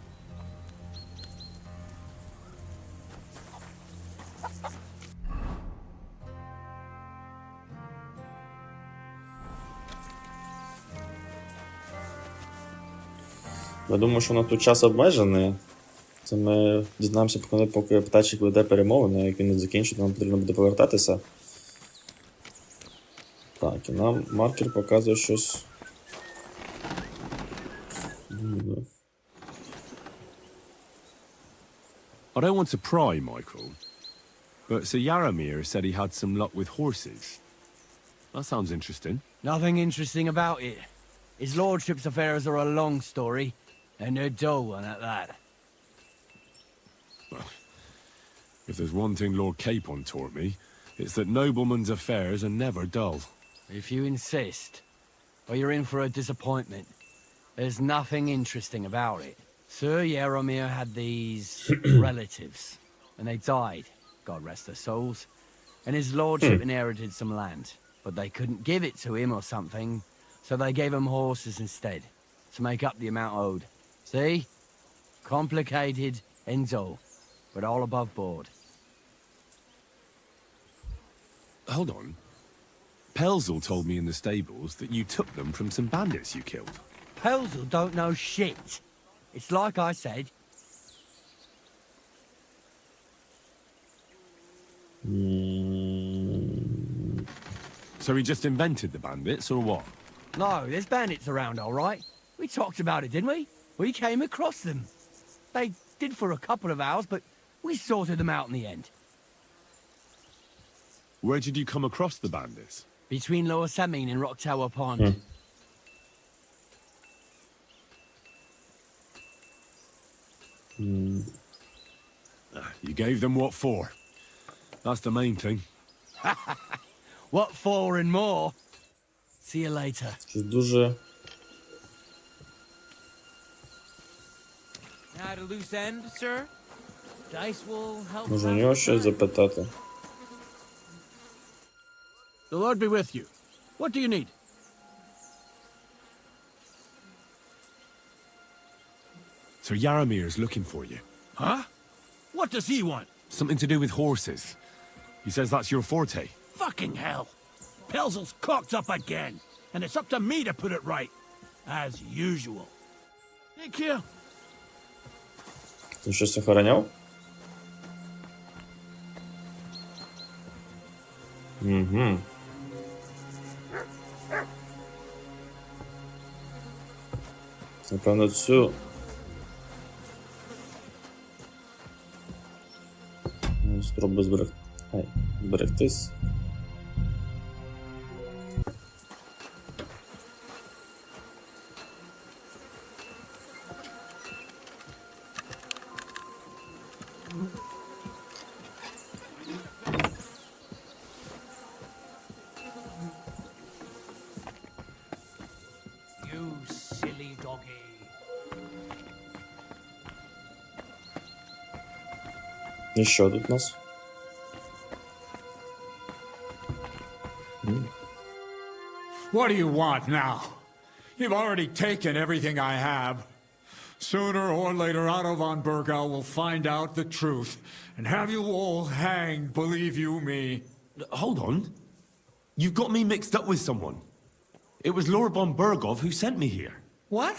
Я думаю, що у нас тут час обмежений. Це ми дізнаємося, поки птачик веде перемовини, як він не закінчить, нам потрібно буде повертатися. Так, і нам маркер показує щось. I don't want to pry, Michael, but Sir Yaramir said he had some luck with horses. That sounds interesting. Nothing interesting about it. His lordship's affairs are a long story, and they're dull one at that. Well, if there's one thing Lord Capon taught me, it's that noblemen's affairs are never dull. If you insist, or you're in for a disappointment. There's nothing interesting about it. Sir Yaramir had these relatives, and they died, God rest their souls, and his lordship inherited some land, but they couldn't give it to him or something, so they gave him horses instead, to make up the amount owed. See? Complicated and dull, but all above board. Hold on. Pelzel told me in the stables that you took them from some bandits you killed. Pelzel don't know shit. It's like I said. So he just invented the bandits, or what? No, there's bandits around, all right. We talked about it, didn't we? We came across them. They did for a couple of hours, but we sorted them out in the end. Where did you come across the bandits? Between Lower Samin and Rock Tower Pond. You gave them what for? That's the main thing. What for and more? See you later. Це дуже... At a loose end, sir? Dice will help. Може у нього щось запитати. The Lord be with you. What do you need? Sir Yaramir's looking for you. Huh? What does he want? Something to do with horses. He says that's your forte. Fucking hell. Pelzel's cocked up again, and it's up to me to put it right. As usual. Thank you. Ти щось охороняв? Угу. Напевно, цю... Спробую зберегтись. І що тут у нас? What do you want now? You've already taken everything I have. Sooner or later, Otto von Bergau will find out the truth and have you all hanged, believe you me. Hold on. You've got me mixed up with someone. It was Lord von Bergov who sent me here. What?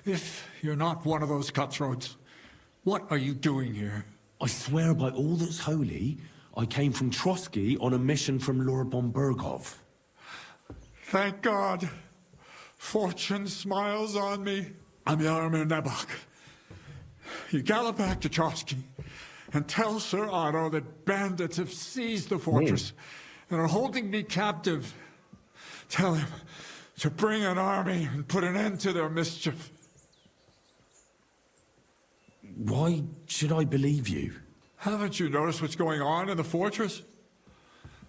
If you're not one of those cutthroats, what are you doing here? I swear by all that's holy, I came from Trotsky on a mission from Lord von Bergov. Thank God. Fortune smiles on me. I'm Jaromir Nebok. You gallop back to Trotsky and tell Sir Otto that bandits have seized the fortress and are holding me captive. Tell him to bring an army and put an end to their mischief. Why should I believe you? Haven't you noticed what's going on in the fortress?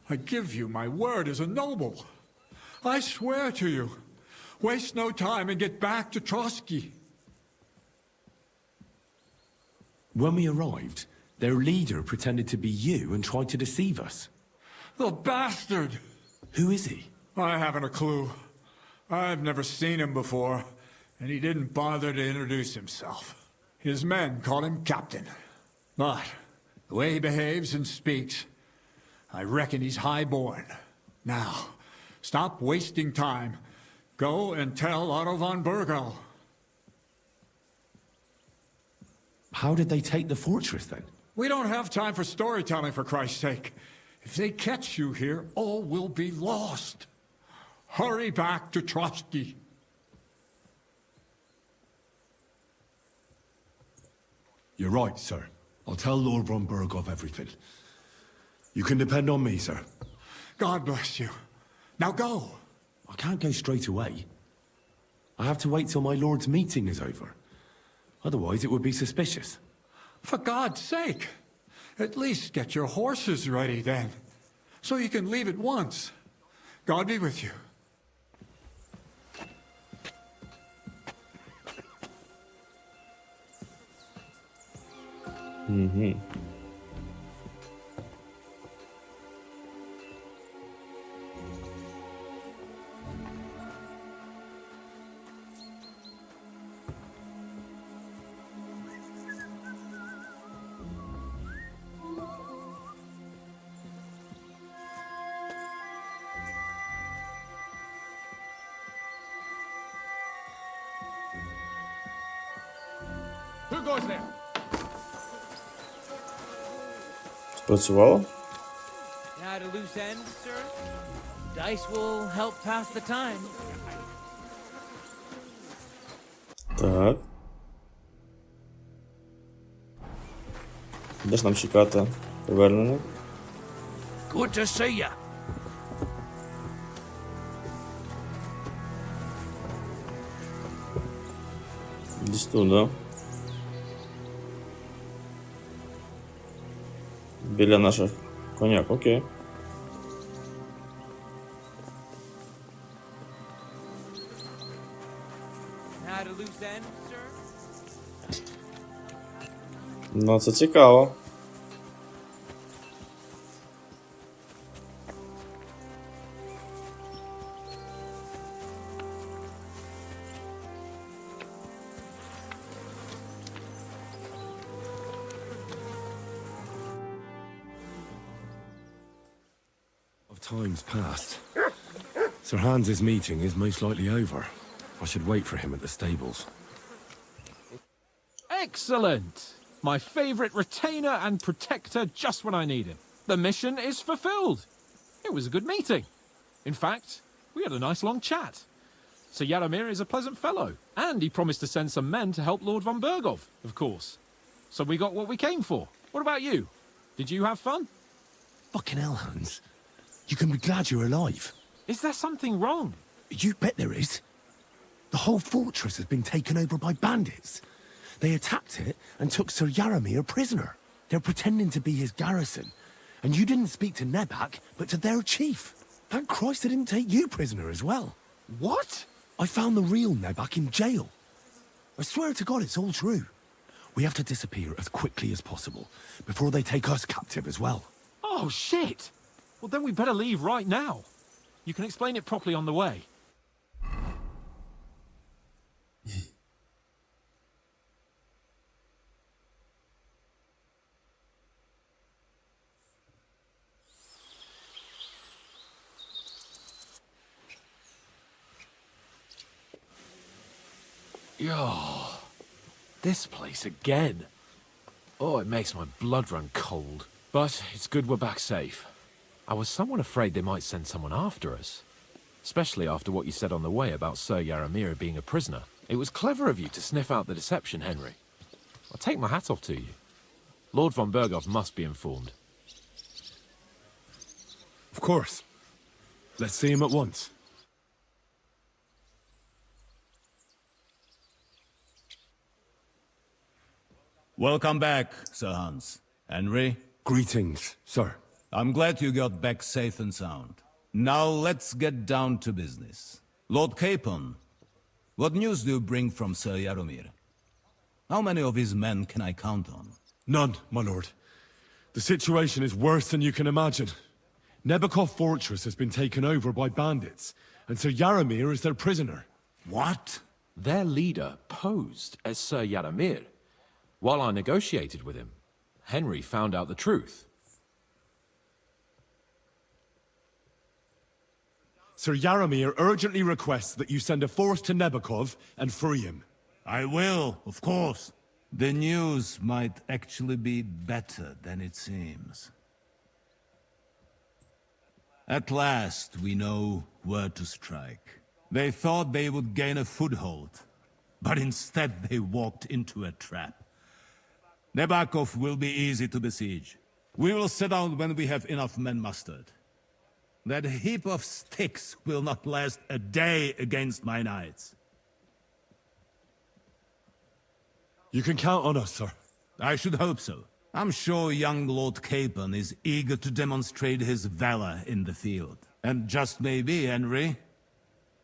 I give you my word as a noble. I swear to you. Waste no time and get back to Trotsky. When we arrived, their leader pretended to be you and tried to deceive us. The bastard! Who is he? I haven't a clue. I've never seen him before, and he didn't bother to introduce himself. His men call him Captain. But the way he behaves and speaks, I reckon he's high-born. Now, stop wasting time. Go and tell Otto von Bergau. How did they take the fortress then? We don't have time for storytelling, for Christ's sake. If they catch you here, all will be lost. Hurry back to Trotsky. You're right, sir. I'll tell Lord von Bergov everything. You can depend on me, sir. God bless you. Now go. I can't go straight away. I have to wait till my lord's meeting is over. Otherwise, it would be suspicious. For God's sake. At least get your horses ready then, so you can leave at once. God be with you. Who goes there? Спрацювало? Now at a loose end, sir? Dice will help pass the time. Так. Де ж нам чекати повернення? Good to see ya. Десь тут, да? Біля наших коняк, окей. Now at a loose end, sir? Ну, це цікаво. Time's passed. Sir Hans's meeting is most likely over. I should wait for him at the stables. Excellent! My favorite retainer and protector just when I need him. The mission is fulfilled. It was a good meeting. In fact, we had a nice long chat. Sir Jaromir is a pleasant fellow, and he promised to send some men to help Lord von Bergov, of course. So we got what we came for. What about you? Did you have fun? Fucking hell, Hans. You can be glad you're alive. Is there something wrong? You bet there is. The whole fortress has been taken over by bandits. They attacked it and took Sir Jaromir prisoner. They're pretending to be his garrison. And you didn't speak to Nebak, but to their chief. Thank Christ they didn't take you prisoner as well. What? I found the real Nebak in jail. I swear to God it's all true. We have to disappear as quickly as possible, before they take us captive as well. Oh, shit! Well, then we better leave right now. You can explain it properly on the way. Yo, this place again. Oh, it makes my blood run cold. But it's good we're back safe. I was somewhat afraid they might send someone after us. Especially after what you said on the way about Sir Yaramir being a prisoner. It was clever of you to sniff out the deception, Henry. I'll take my hat off to you. Lord von Berghoff must be informed. Of course. Let's see him at once. Welcome back, Sir Hans. Henry? Greetings, sir. I'm glad you got back safe and sound. Now let's get down to business. Lord Capon, what news do you bring from Sir Jaromir? How many of his men can I count on? None, my lord. The situation is worse than you can imagine. Nebakov Fortress has been taken over by bandits, and Sir Jaromir is their prisoner. What? Their leader posed as Sir Yaramir. While I negotiated with him, Henry found out the truth. Sir Jaromir urgently requests that you send a force to Nebakov and free him. I will, of course. The news might actually be better than it seems. At last, we know where to strike. They thought they would gain a foothold, but instead they walked into a trap. Nebakov will be easy to besiege. We will set out when we have enough men mustered. That heap of sticks will not last a day against my knights. You can count on us, sir. I should hope so. I'm sure young Lord Capon is eager to demonstrate his valor in the field. And just maybe, Henry,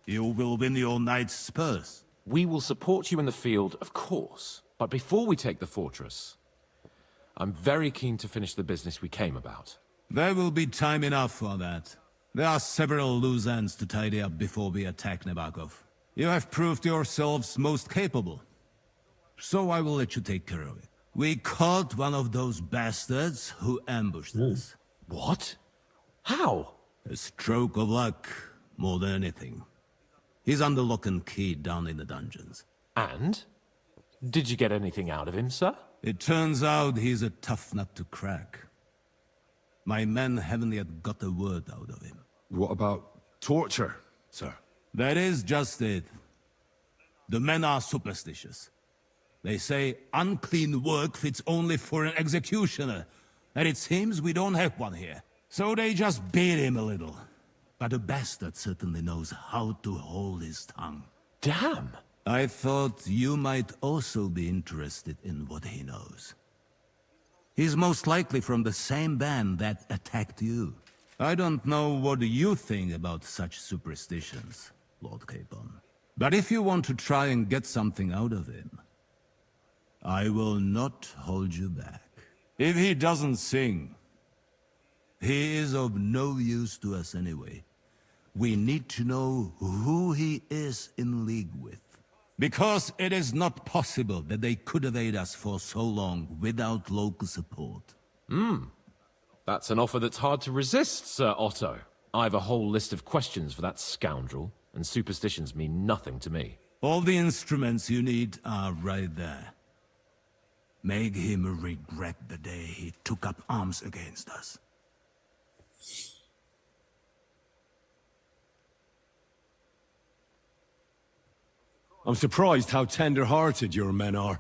you will win your knight's spurs. We will support you in the field, of course. But before we take the fortress, I'm very keen to finish the business we came about. There will be time enough for that. There are several loose ends to tidy up before we attack Nebakov. You have proved yourselves most capable. So I will let you take care of it. We caught one of those bastards who ambushed us. What? How? A stroke of luck, more than anything. He's under lock and key down in the dungeons. And? Did you get anything out of him, sir? It turns out he's a tough nut to crack. My men haven't yet got a word out of him. What about torture, sir? That is just it. The men are superstitious. They say unclean work fits only for an executioner, and it seems we don't have one here. So they just beat him a little. But the bastard certainly knows how to hold his tongue. Damn! I thought you might also be interested in what he knows. He's most likely from the same band that attacked you. I don't know what you think about such superstitions, Lord Capon. But if you want to try and get something out of him, I will not hold you back. If he doesn't sing, he is of no use to us anyway. We need to know who he is in league with. Because it is not possible that they could evade us for so long without local support. That's an offer that's hard to resist, Sir Otto. I've a whole list of questions for that scoundrel, and superstitions mean nothing to me. All the instruments you need are right there. Make him regret the day he took up arms against us. I'm surprised how tender-hearted your men are.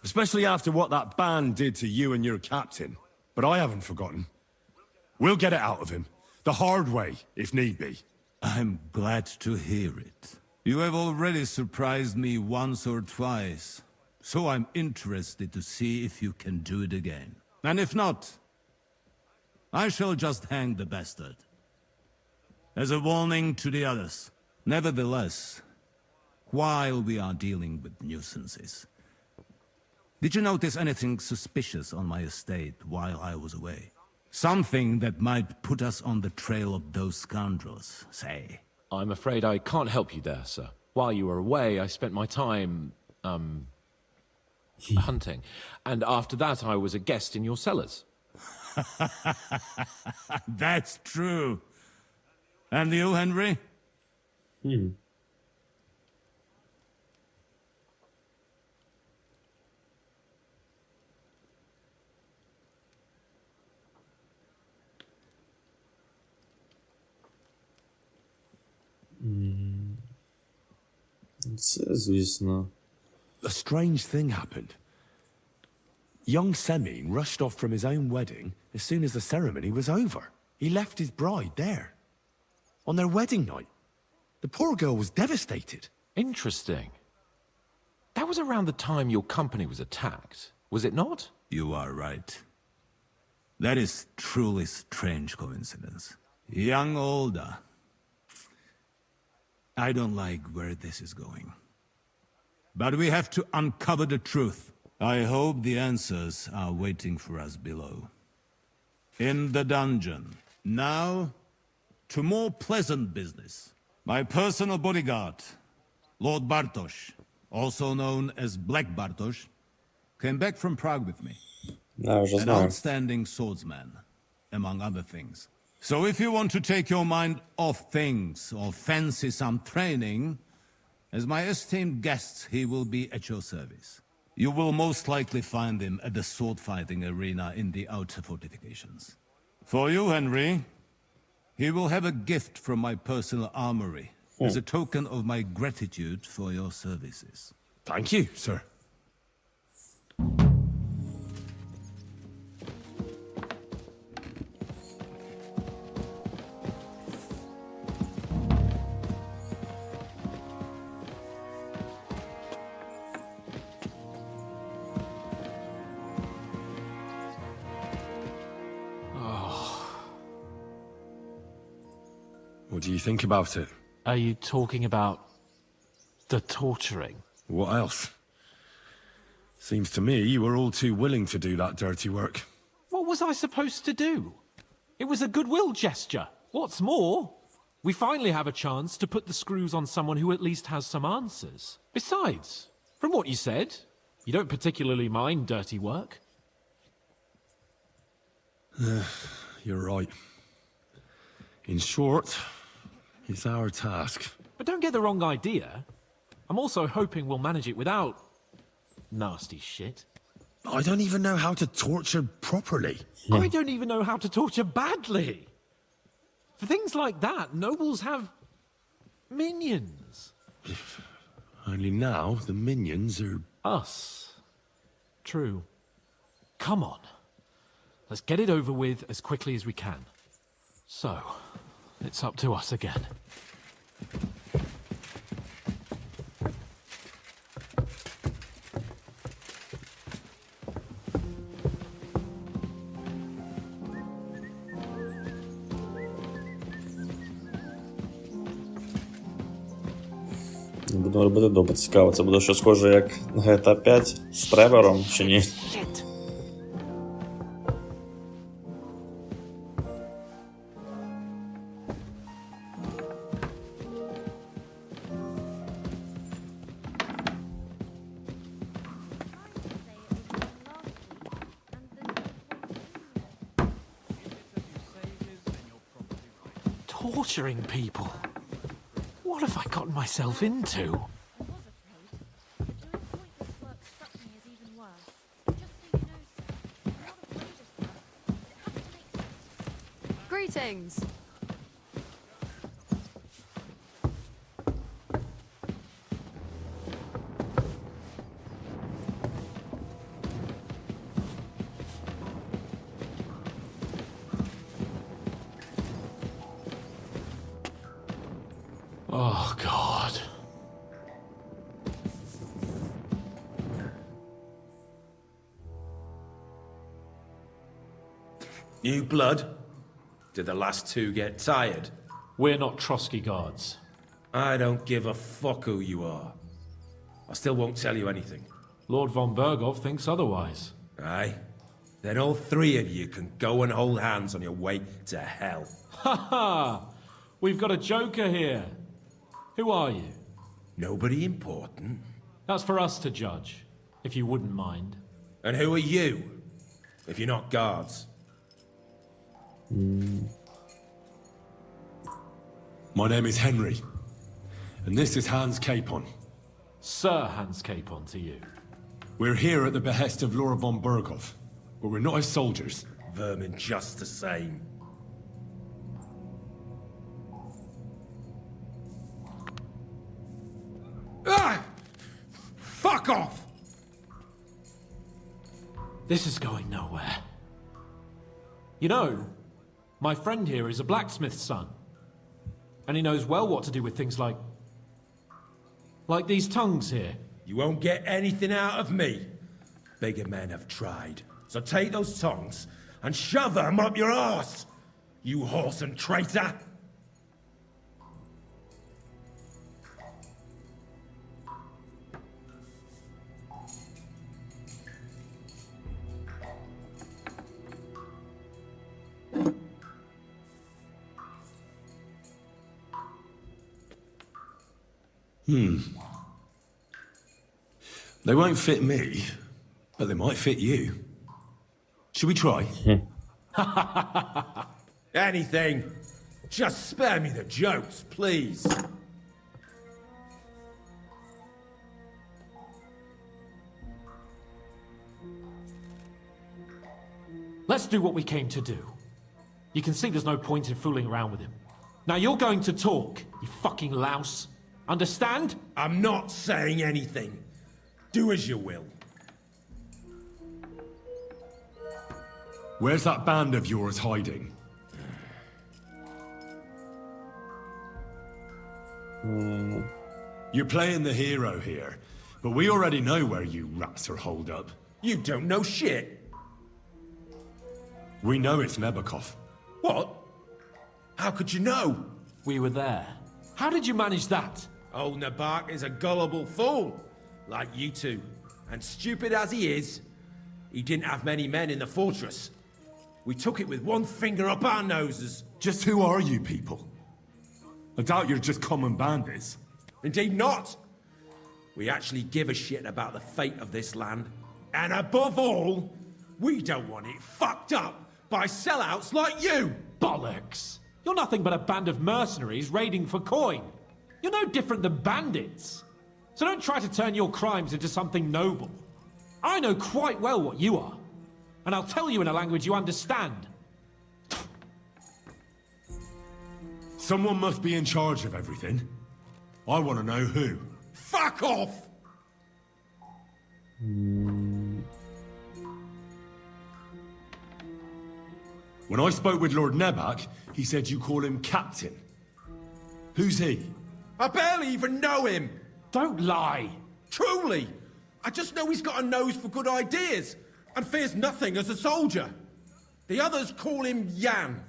Especially after what that band did to you and your captain. But I haven't forgotten. We'll get it out of him. The hard way, if need be. I'm glad to hear it. You have already surprised me once or twice, so I'm interested to see if you can do it again. And if not, I shall just hang the bastard. As a warning to the others. Nevertheless, while we are dealing with nuisances, Did you notice anything suspicious on my estate while I was away? Something that might put us on the trail of those scoundrels, say? I'm afraid I can't help you there, sir. While you were away, I spent my time, hunting. And after that, I was a guest in your cellars. That's true. And you, Henry? Це, звісно. A strange thing happened. Young Semyon rushed off from his own wedding as soon as the ceremony was over. He left his bride there. On their wedding night. The poor girl was devastated. Interesting. That was around the time your company was attacked, was it not? You are right. That is truly strange coincidence. Young Olda. I don't like where this is going. But we have to uncover the truth. I hope the answers are waiting for us below. In the dungeon. Now, to more pleasant business. My personal bodyguard, Lord Bartosz, also known as Black Bartosz, came back from Prague with me. An outstanding swordsman, among other things. So if you want to take your mind off things or fancy some training, as my esteemed guest, he will be at your service. You will most likely find him at the sword-fighting arena in the outer fortifications. For you, Henry, he will have a gift from my personal armory as a token of my gratitude for your services. Thank you, sir. What do you think about it? Are you talking about the torturing? What else? Seems to me you were all too willing to do that dirty work. What was I supposed to do? It was a goodwill gesture. What's more, we finally have a chance to put the screws on someone who at least has some answers. Besides, from what you said, you don't particularly mind dirty work. You're right. In short, it's our task. But don't get the wrong idea. I'm also hoping we'll manage it without nasty shit. I don't even know how to torture properly. I don't even know how to torture badly. For things like that, nobles have minions. Only now the minions are... Us. True. Come on. Let's get it over with as quickly as we can. So, it's up to us again. Будемо робити добре. Цікаво, це буде щось схоже як GTA 5 з Тревором, чи ні? Torturing people. What have I gotten myself into? Greetings. Oh, God. New blood? Did the last two get tired? We're not Trotsky guards. I don't give a fuck who you are. I still won't tell you anything. Lord von Berghoff thinks otherwise. Aye. Then all three of you can go and hold hands on your way to hell. Ha ha! We've got a joker here. Who are you? Nobody important. That's for us to judge, if you wouldn't mind. And who are you, if you're not guards? My name is Henry, and this is Hans Capon. Sir Hans Capon to you. We're here at the behest of Laura von Berghoff, but we're not his soldiers. Vermin just the same. Ah! Fuck off! This is going nowhere. You know, my friend here is a blacksmith's son. And he knows well what to do with things like these tongues here. You won't get anything out of me. Bigger men have tried. So take those tongs and shove them up your arse, you whoreson traitor! They won't fit me, but they might fit you. Should we try? Anything. Just spare me the jokes, please. Let's do what we came to do. You can see there's no point in fooling around with him. Now you're going to talk, you fucking louse. Understand? I'm not saying anything. Do as you will. Where's that band of yours hiding? You're playing the hero here, but we already know where you rats are holed up. You don't know shit. We know it's Nebakov. What? How could you know? We were there. How did you manage that? Old Nabak is a gullible fool, like you two. And stupid as he is, he didn't have many men in the fortress. We took it with one finger up our noses. Just who are you people? I doubt you're just common bandits. Indeed not. We actually give a shit about the fate of this land. And above all, we don't want it fucked up by sellouts like you. Bollocks! You're nothing but a band of mercenaries raiding for coin. You're no different than bandits. So don't try to turn your crimes into something noble. I know quite well what you are. And I'll tell you in a language you understand. Someone must be in charge of everything. I want to know who. Fuck off! When I spoke with Lord Nebak, he said you call him Captain. Who's he? I barely even know him. Don't lie. Truly. I just know he's got a nose for good ideas and fears nothing as a soldier. The others call him Jan.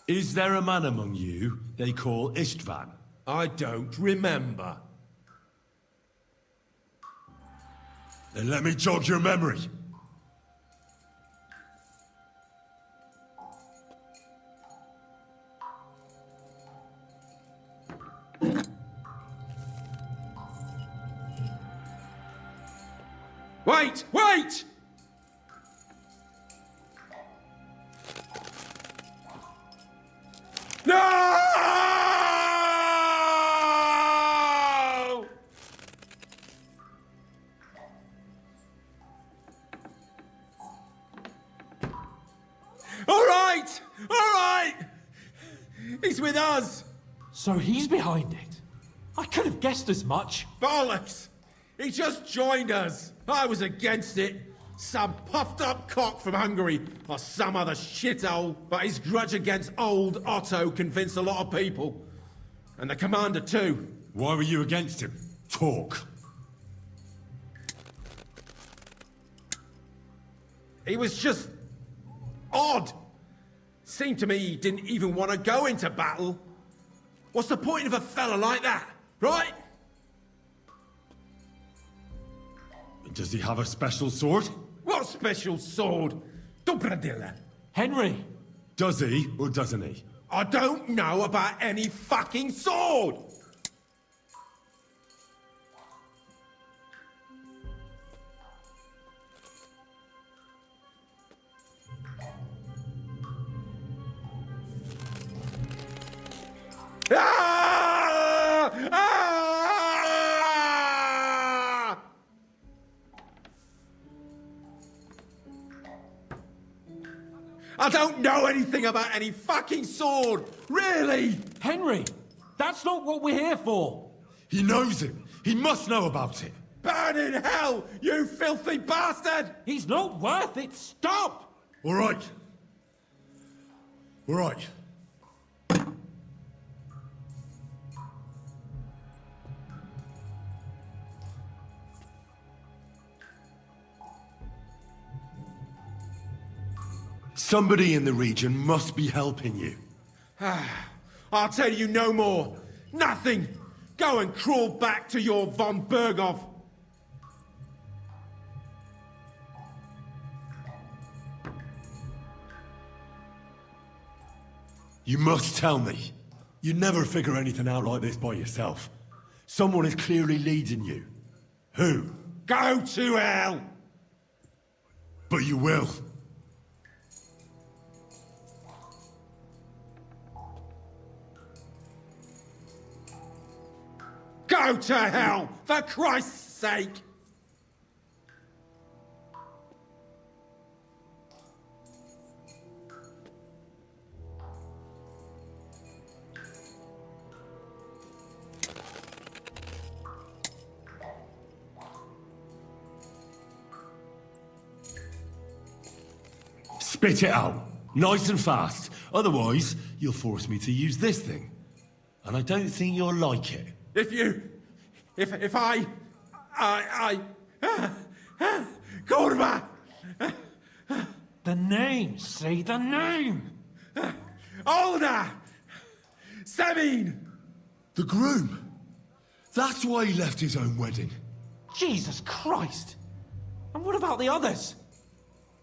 Is there a man among you they call Istvan? I don't remember. Then let me jog your memory. Wait! Wait! No! All right! All right! He's with us! So he's behind it? I could have guessed as much. Bollocks! He just joined us. I was against it. Some puffed up cock from Hungary or some other shithole. But his grudge against old Otto convinced a lot of people. And the commander too. Why were you against him? Talk. He was just odd. Seemed to me he didn't even want to go into battle. What's the point of a fella like that, right? Does he have a special sword? What special sword? Dobradilla. Henry! Does he or doesn't he? I don't know about any fucking sword! Ah! Ah! I don't know anything about any fucking sword! Really? Henry! That's not what we're here for! He knows it. He must know about it. Burn in hell, you filthy bastard! He's not worth it! Stop! All right. All right. Somebody in the region must be helping you. I'll tell you no more. Nothing! Go and crawl back to your von Berghoff. You must tell me. You never figure anything out like this by yourself. Someone is clearly leading you. Who? Go to hell! But you will. Go to hell, for Christ's sake! Spit it out, nice and fast. Otherwise, you'll force me to use this thing. And I don't think you'll like it. If I, Kurva! The name! Say the name! Olda! Sabine! The groom. That's why he left his own wedding. Jesus Christ! And what about the others?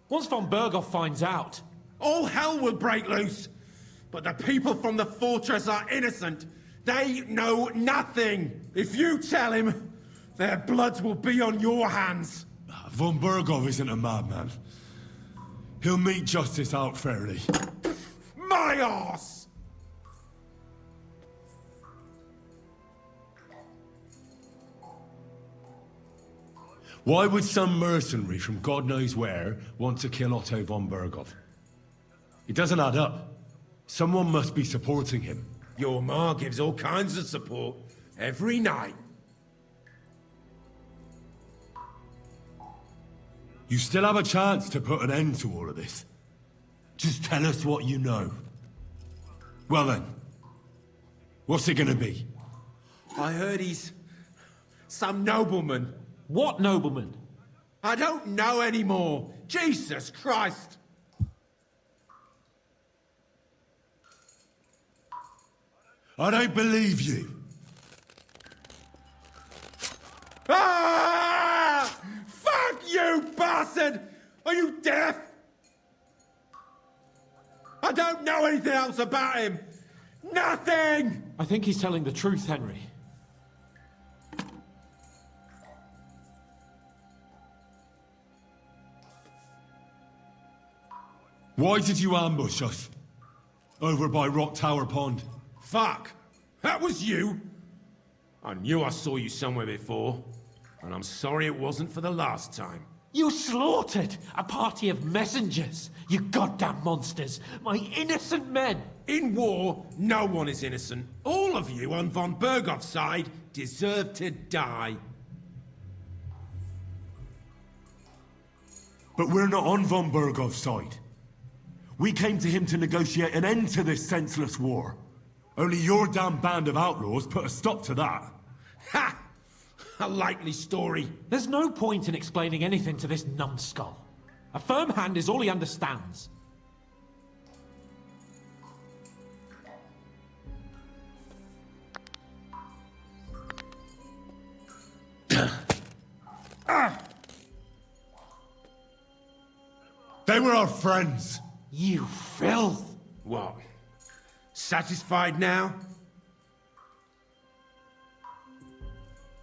Once von Berghoff finds out... All hell will break loose! But the people from the fortress are innocent! They know nothing! If you tell him, their blood will be on your hands! Von Berghoff isn't a madman. He'll mete justice out fairly. My arse! Why would some mercenary from God knows where want to kill Otto von Berghoff? It doesn't add up. Someone must be supporting him. Your ma gives all kinds of support, every night. You still have a chance to put an end to all of this. Just tell us what you know. Well then, what's it gonna be? I heard he's some nobleman. What nobleman? I don't know anymore. Jesus Christ! I don't believe you. Ah! Fuck you, bastard! Are you deaf? I don't know anything else about him. Nothing! I think he's telling the truth, Henry. Why did you ambush us? Over by Rock Tower Pond. Fuck! That was you? I knew I saw you somewhere before, and I'm sorry it wasn't for the last time. You slaughtered a party of messengers, you goddamn monsters, my innocent men! In war, no one is innocent. All of you on von Berghoff's side deserve to die. But we're not on von Berghoff's side. We came to him to negotiate an end to this senseless war. Only your damn band of outlaws put a stop to that. Ha! A likely story. There's no point in explaining anything to this numbskull. A firm hand is all he understands. They were our friends. You filth! What? Satisfied now?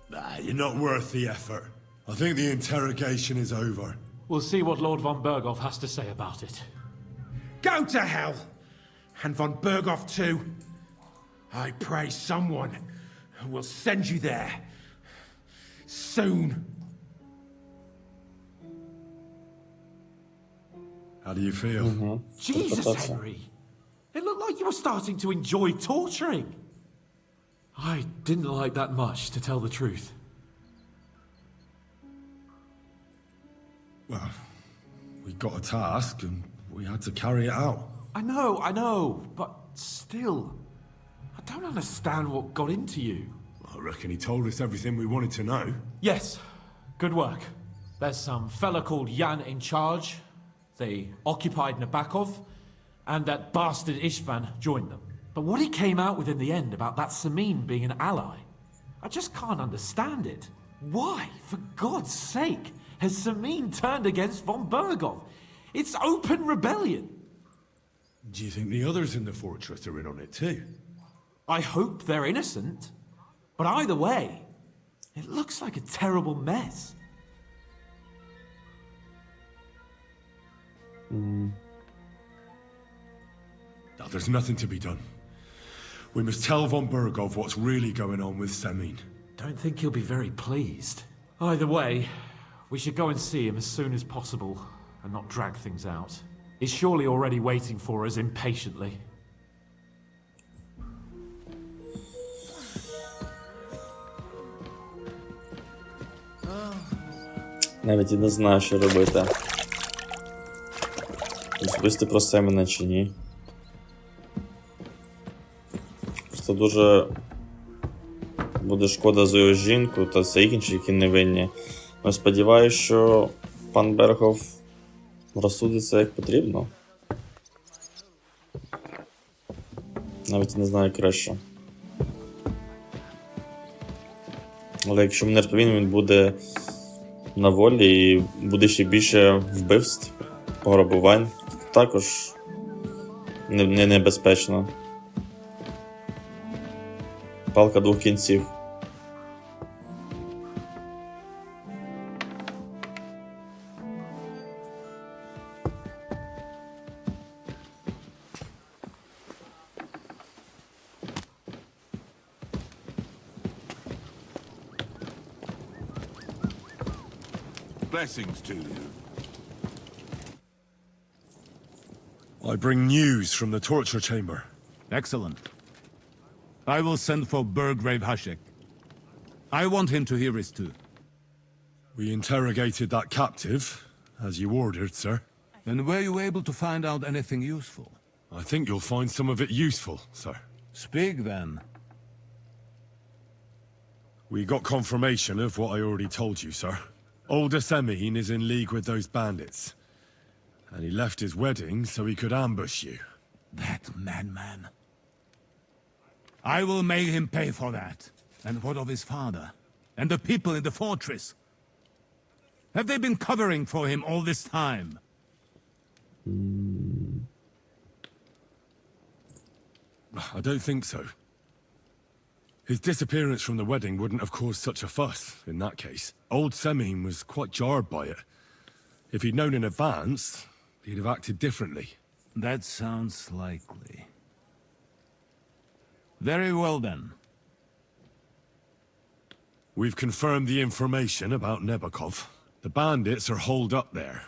Nah, you're not worth the effort. I think the interrogation is over. We'll see what Lord von Berghoff has to say about it. Go to hell! And von Berghoff too. I pray someone will send you there. Soon. How do you feel? Jesus, Henry! It looked like you were starting to enjoy torturing. I didn't like that much, to tell the truth. Well, we got a task and we had to carry it out. I know, but still, I don't understand what got into you. I reckon he told us everything we wanted to know. Yes, good work. There's some fella called Jan in charge. They occupied Nabokov, and that bastard Istvan joined them. But what he came out with in the end about that Samin being an ally, I just can't understand it. Why, for God's sake, has Samin turned against von Berghoff? It's open rebellion. Do you think the others in the fortress are in on it too? I hope they're innocent. But either way, it looks like a terrible mess. Now, there's nothing to be done. We must tell von Berghoff what's really going on with Samin. Don't think he'll be very pleased. Either way, we should go and see him as soon as possible and not drag things out. He's surely already waiting for us impatiently. Навіть і не знаю, що робити. Розповісти про Семена чи ні. Просто дуже буде шкода за його жінку та всіх інших, які невинні. Але сподіваюся, що пан Бергхоф розсудиться як потрібно. Навіть не знаю краще. Але якщо мене розповім, він буде на волі і буде ще більше вбивств, пограбувань. Також не небезпечно. Палка двох кінців. Blessings to you. I bring news from the torture chamber. Excellent. I will send for Burgrave Hashek. I want him to hear it too. We interrogated that captive, as you ordered, sir. And were you able to find out anything useful? I think you'll find some of it useful, sir. Speak then. We got confirmation of what I already told you, sir. Older Semin is in league with those bandits. And he left his wedding so he could ambush you. That madman. I will make him pay for that. And what of his father? And the people in the fortress? Have they been covering for him all this time? I don't think so. His disappearance from the wedding wouldn't have caused such a fuss, in that case. Old Semin was quite jarred by it. If he'd known in advance, he'd have acted differently. That sounds likely. Very well then. We've confirmed the information about Nabokov. The bandits are holed up there.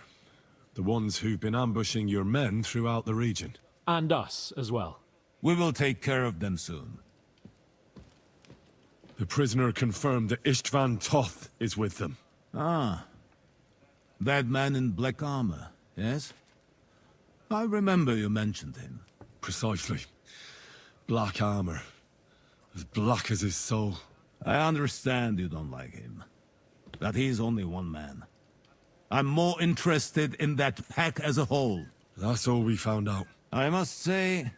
The ones who've been ambushing your men throughout the region. And us as well. We will take care of them soon. The prisoner confirmed that Istvan Toth is with them. Ah. That man in black armor, yes? I remember you mentioned him. Precisely. Black armor. As black as his soul. I understand you don't like him. But he's only one man. I'm more interested in that pack as a whole. That's all we found out. I must say,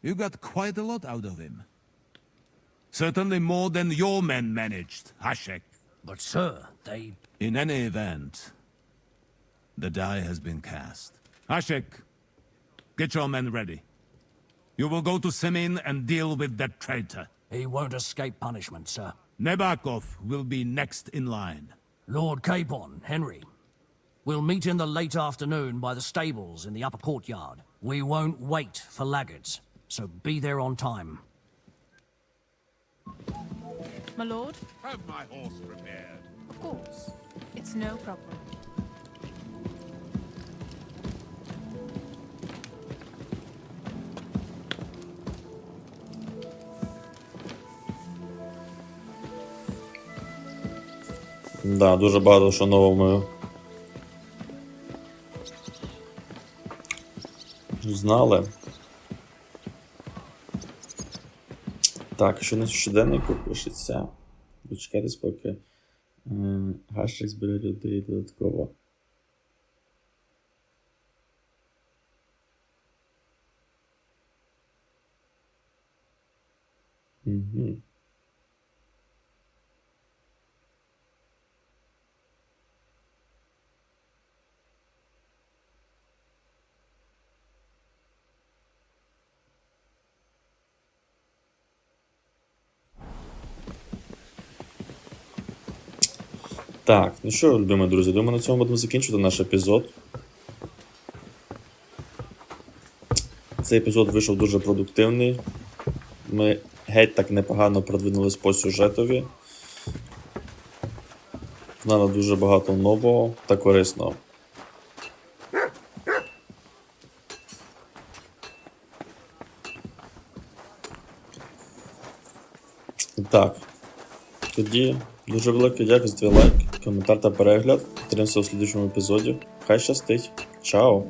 you got quite a lot out of him. Certainly more than your men managed, Hashek. But sir, they... In any event, The die has been cast. Ashik, get your men ready. You will go to Semin and deal with that traitor. He won't escape punishment, sir. Nebakov will be next in line. Lord Capon, Henry. We'll meet in the late afternoon by the stables in the upper courtyard. We won't wait for laggards, so be there on time. My lord? Have my horse prepared. Of course. It's no problem. Да, дуже багато що нового ми знали. Так, що на щоденнику пишеться. Дочекайтесь, поки гашик збере людей додатково. Угу. Так, ну що, любимі друзі, думаю, на цьому будемо закінчувати наш епізод. Цей епізод вийшов дуже продуктивний. Ми геть так непогано продвинулись по сюжетові. Знали дуже багато нового та корисного. Так, тоді дуже велике дякую за твій лайк, коментар та перегляд. Зустрінемося у слідчому епізоді. Хай щастить. Чао!